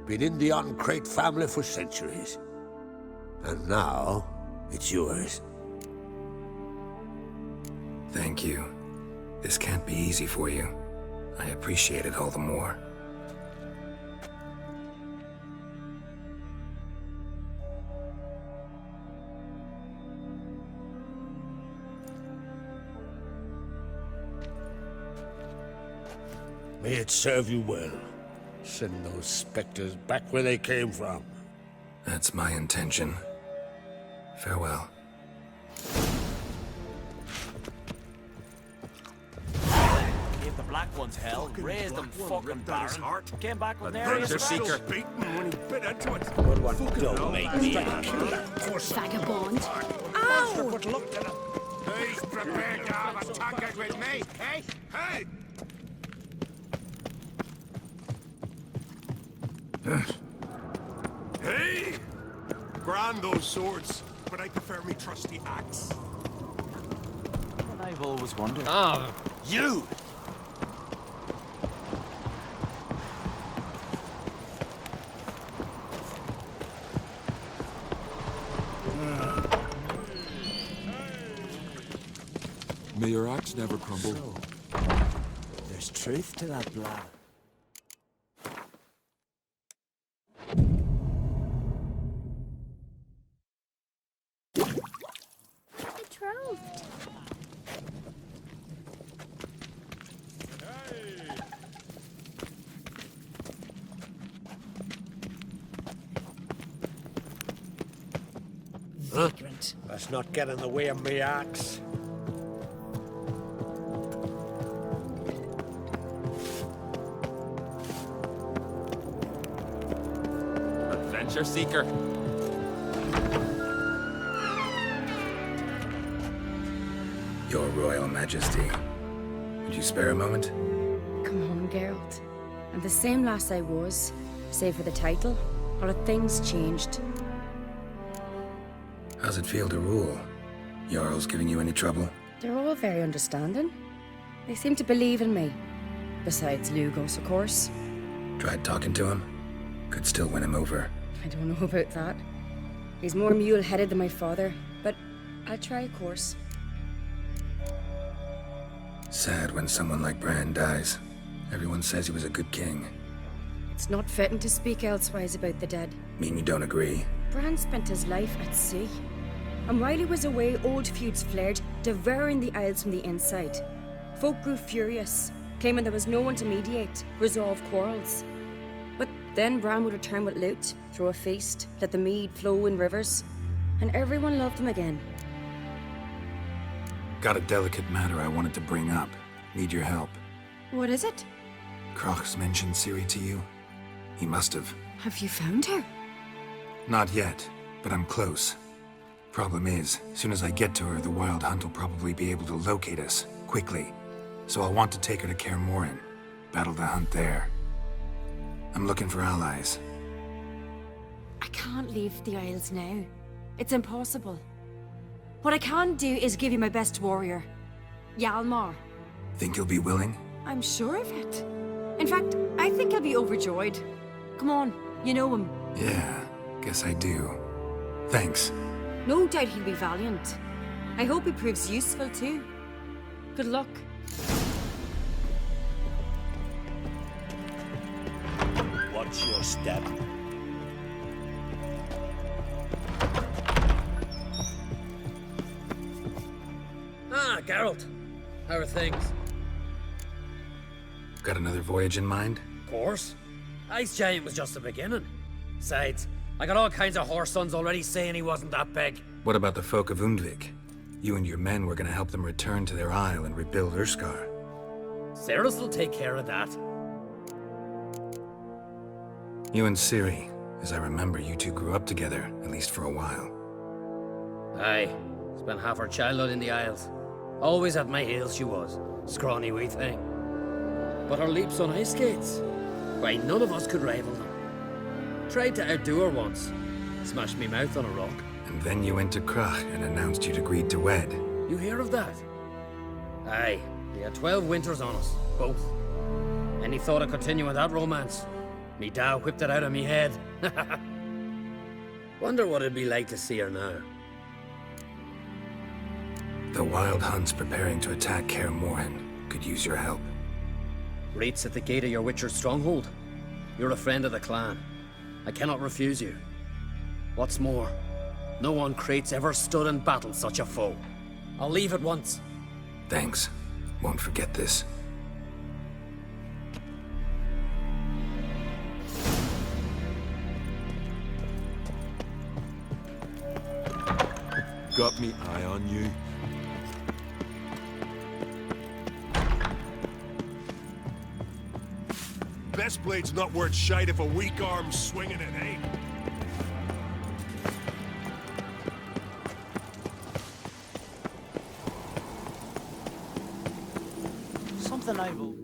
Been in the Uncrate family for centuries. And now, it's yours. Thank you. This can't be easy for you. I appreciate it all the more. May it serve you well. Send those specters back where they came from. That's my intention. Farewell. Gave the Black Ones hell, raised them fucking barren. Came back with an area Seeker beaten when he bit into it. Good one. Don't make me. Vagabond. Ow! But look at him. He's prepared to have a target with me. Hey, hey! Hey! Grand those swords, but I prefer me trusty axe. I've always wondered. Ah, you! May your axe never crumble. There's truth to that blab. Betrothed. Vagrant. Let's not get in the way of me axe. Adventure seeker. Your Royal Majesty. Would you spare a moment? Come on, Geralt. I'm the same lass I was, save for the title. Or have things changed? How's it feel to rule? Jarl's giving you any trouble? They're all very understanding. They seem to believe in me. Besides Lugos, of course. Tried talking to him? Could still win him over. I don't know about that. He's more mule-headed than my father, but I'll try, of course. Sad when someone like Bran dies. Everyone says he was a good king. It's not fitting to speak elsewise about the dead. Mean you don't agree? Bran spent his life at sea. And while he was away, old feuds flared, devouring the Isles from the inside. Folk grew furious, claiming there was no one to mediate, resolve quarrels. But then Bran would return with loot, throw a feast, let the mead flow in rivers, and everyone loved him again. Got a delicate matter I wanted to bring up. Need your help. What is it? Crach's mentioned Ciri to you? He must have. Have you found her? Not yet, but I'm close. Problem is, as soon as I get to her, the Wild Hunt will probably be able to locate us, quickly. So I'll want to take her to Kaer Morhen, battle the hunt there. I'm looking for allies. I can't leave the Isles now. It's impossible. What I can do is give you my best warrior, Hjalmar. Think you'll be willing? I'm sure of it. In fact, I think he'll be overjoyed. Come on, you know him. Yeah, Guess I do. Thanks. No doubt he'll be valiant. I hope he proves useful too. Good luck. Watch your step. Ah, Geralt. How are things? Got another voyage in mind? Of course. Ice Giant was just the beginning. Besides, I got all kinds of horse sons already saying he wasn't that big. What about the folk of Undvik? You and your men were gonna help them return to their isle and rebuild Urskar. Cerys will take care of that. You and Ciri, as I remember, you two grew up together, at least for a while. Aye. Spent half her childhood in the Isles. Always at my heels she was. Scrawny wee thing. But her leaps on ice skates, why, none of us could rival them. Tried to outdo her once. Smashed me mouth on a rock. And then you went to Krach and announced you'd agreed to wed. You hear of that? Aye. We had 12 winters on us, both. Any thought of continuing that romance? Me Dow whipped it out of me head. Wonder what it'd be like to see her now. The Wild Hunt's preparing to attack Kaer Morhen. Could use your help. Rates at the gate of your Witcher's stronghold. You're a friend of the clan. I cannot refuse you. What's more, no one Krait's ever stood and battled such a foe. I'll leave at once. Thanks. Won't forget this. Got me eye on you. Best blade's not worth shite if a weak arm's swinging it, eh? Something I will...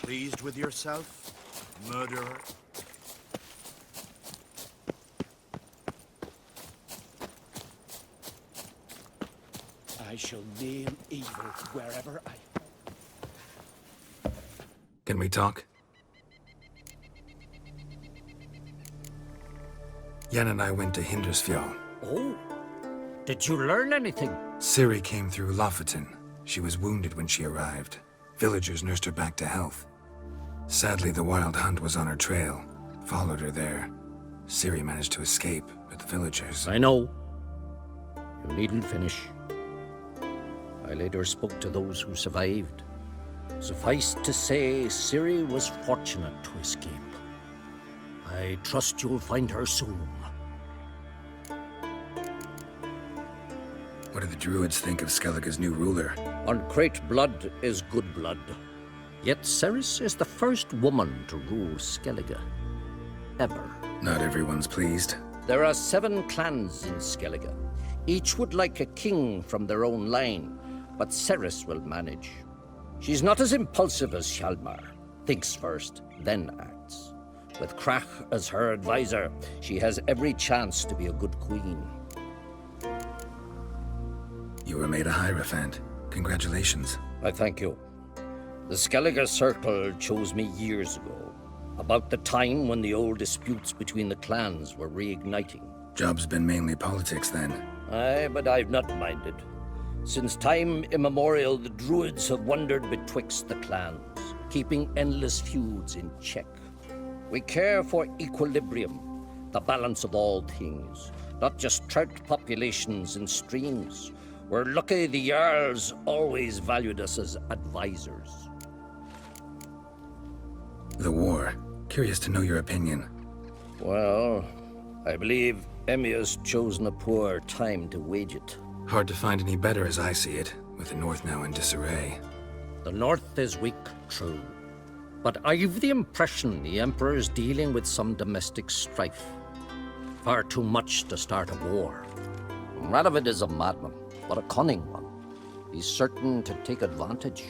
Pleased with yourself, murderer? I shall name evil wherever I... Can we talk? Yen and I went to Hindersfjall. Oh? Did you learn anything? Ciri came through Lofoten. She was wounded when she arrived. Villagers nursed her back to health. Sadly, the Wild Hunt was on her trail. Followed her there. Ciri managed to escape, but the villagers... I know. You needn't finish. I later spoke to those who survived. Suffice to say, Ciri was fortunate to escape. I trust you'll find her soon. What do the Druids think of Skellige's new ruler? Uncrate blood is good blood. Yet Cerys is the first woman to rule Skellige. Ever. Not everyone's pleased. There are 7 clans in Skellige. Each would like a king from their own line, but Cerys will manage. She's not as impulsive as Hjalmar. Thinks first, then acts. With Krach as her advisor, she has every chance to be a good queen. You were made a Hierophant. Congratulations. I thank you. The Skellige Circle chose me years ago, about the time when the old disputes between the clans were reigniting. Job's been mainly politics then. Aye, but I've not minded. Since time immemorial, the Druids have wandered betwixt the clans, keeping endless feuds in check. We care for equilibrium, the balance of all things, not just trout populations and streams. We're lucky the Jarls always valued us as advisors. The war. Curious to know your opinion. Well, I believe Emmia's chosen a poor time to wage it. Hard to find any better as I see it, with the North now in disarray. The North is weak, true. But I've the impression the Emperor's dealing with some domestic strife. Far too much to start a war. Radovid is a madman, but a cunning one. He's certain to take advantage.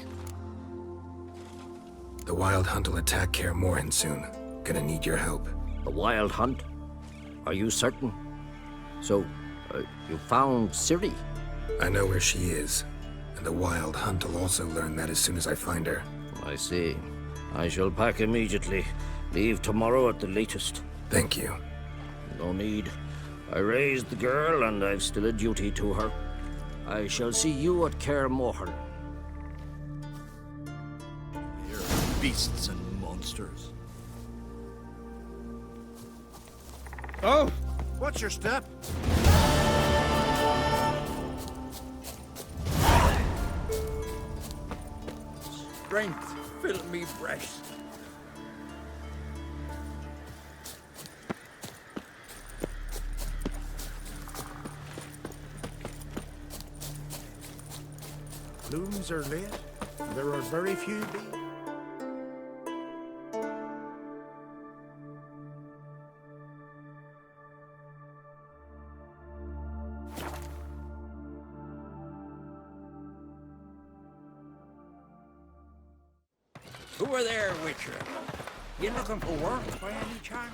The Wild Hunt will attack Kaer Morhen soon. Gonna need your help. The Wild Hunt? Are you certain? So, you found Ciri? I know where she is, and the Wild Hunt will also learn that as soon as I find her. I see. I shall pack immediately. Leave tomorrow at the latest. Thank you. No need. I raised the girl, and I've still a duty to her. I shall see you at Kaer Morhen. You're beasts and monsters. Oh! What's your step? Strength, fill me breast. Blooms are late. There are very few bees. Who are there, Witcher? You looking for work by any chance?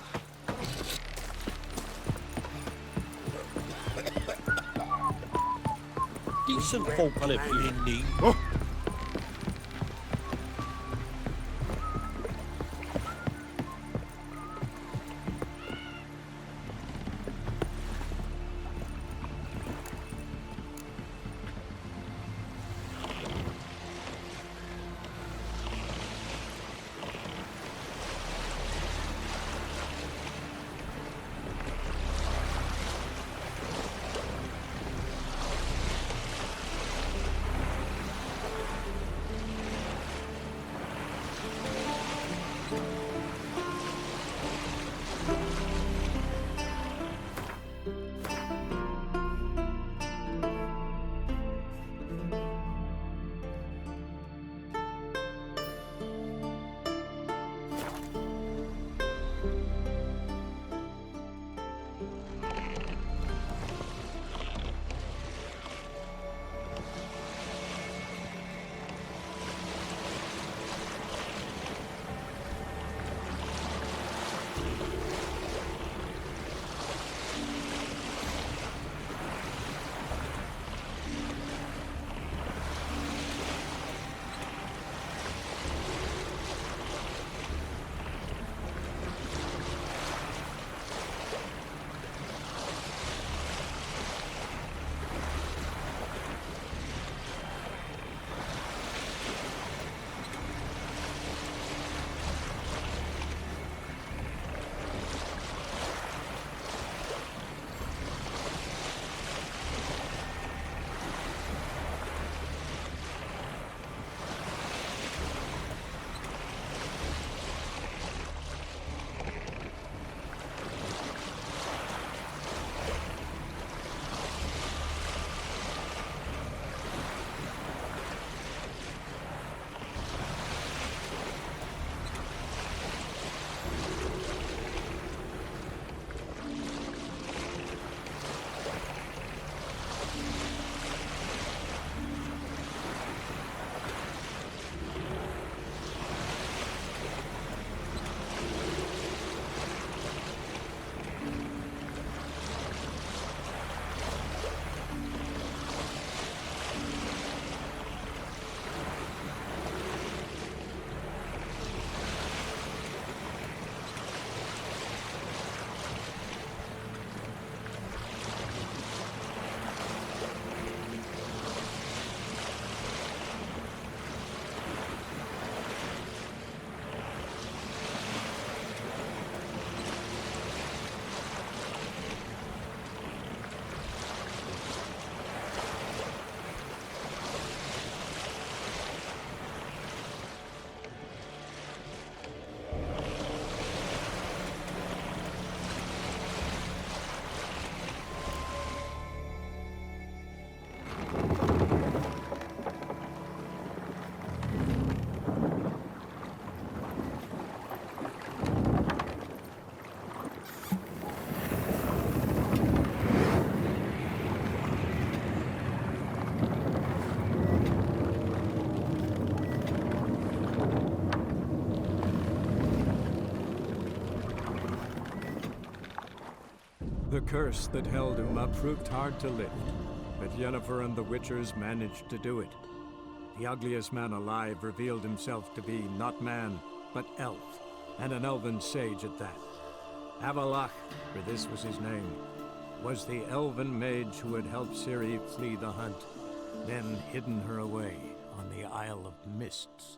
Decent folk live here in need. The curse that held Uma proved hard to lift, but Yennefer and the Witchers managed to do it. The ugliest man alive revealed himself to be not man, but elf, and an elven sage at that. Avalach, for this was his name, was the elven mage who had helped Ciri flee the hunt, then hidden her away on the Isle of Mists.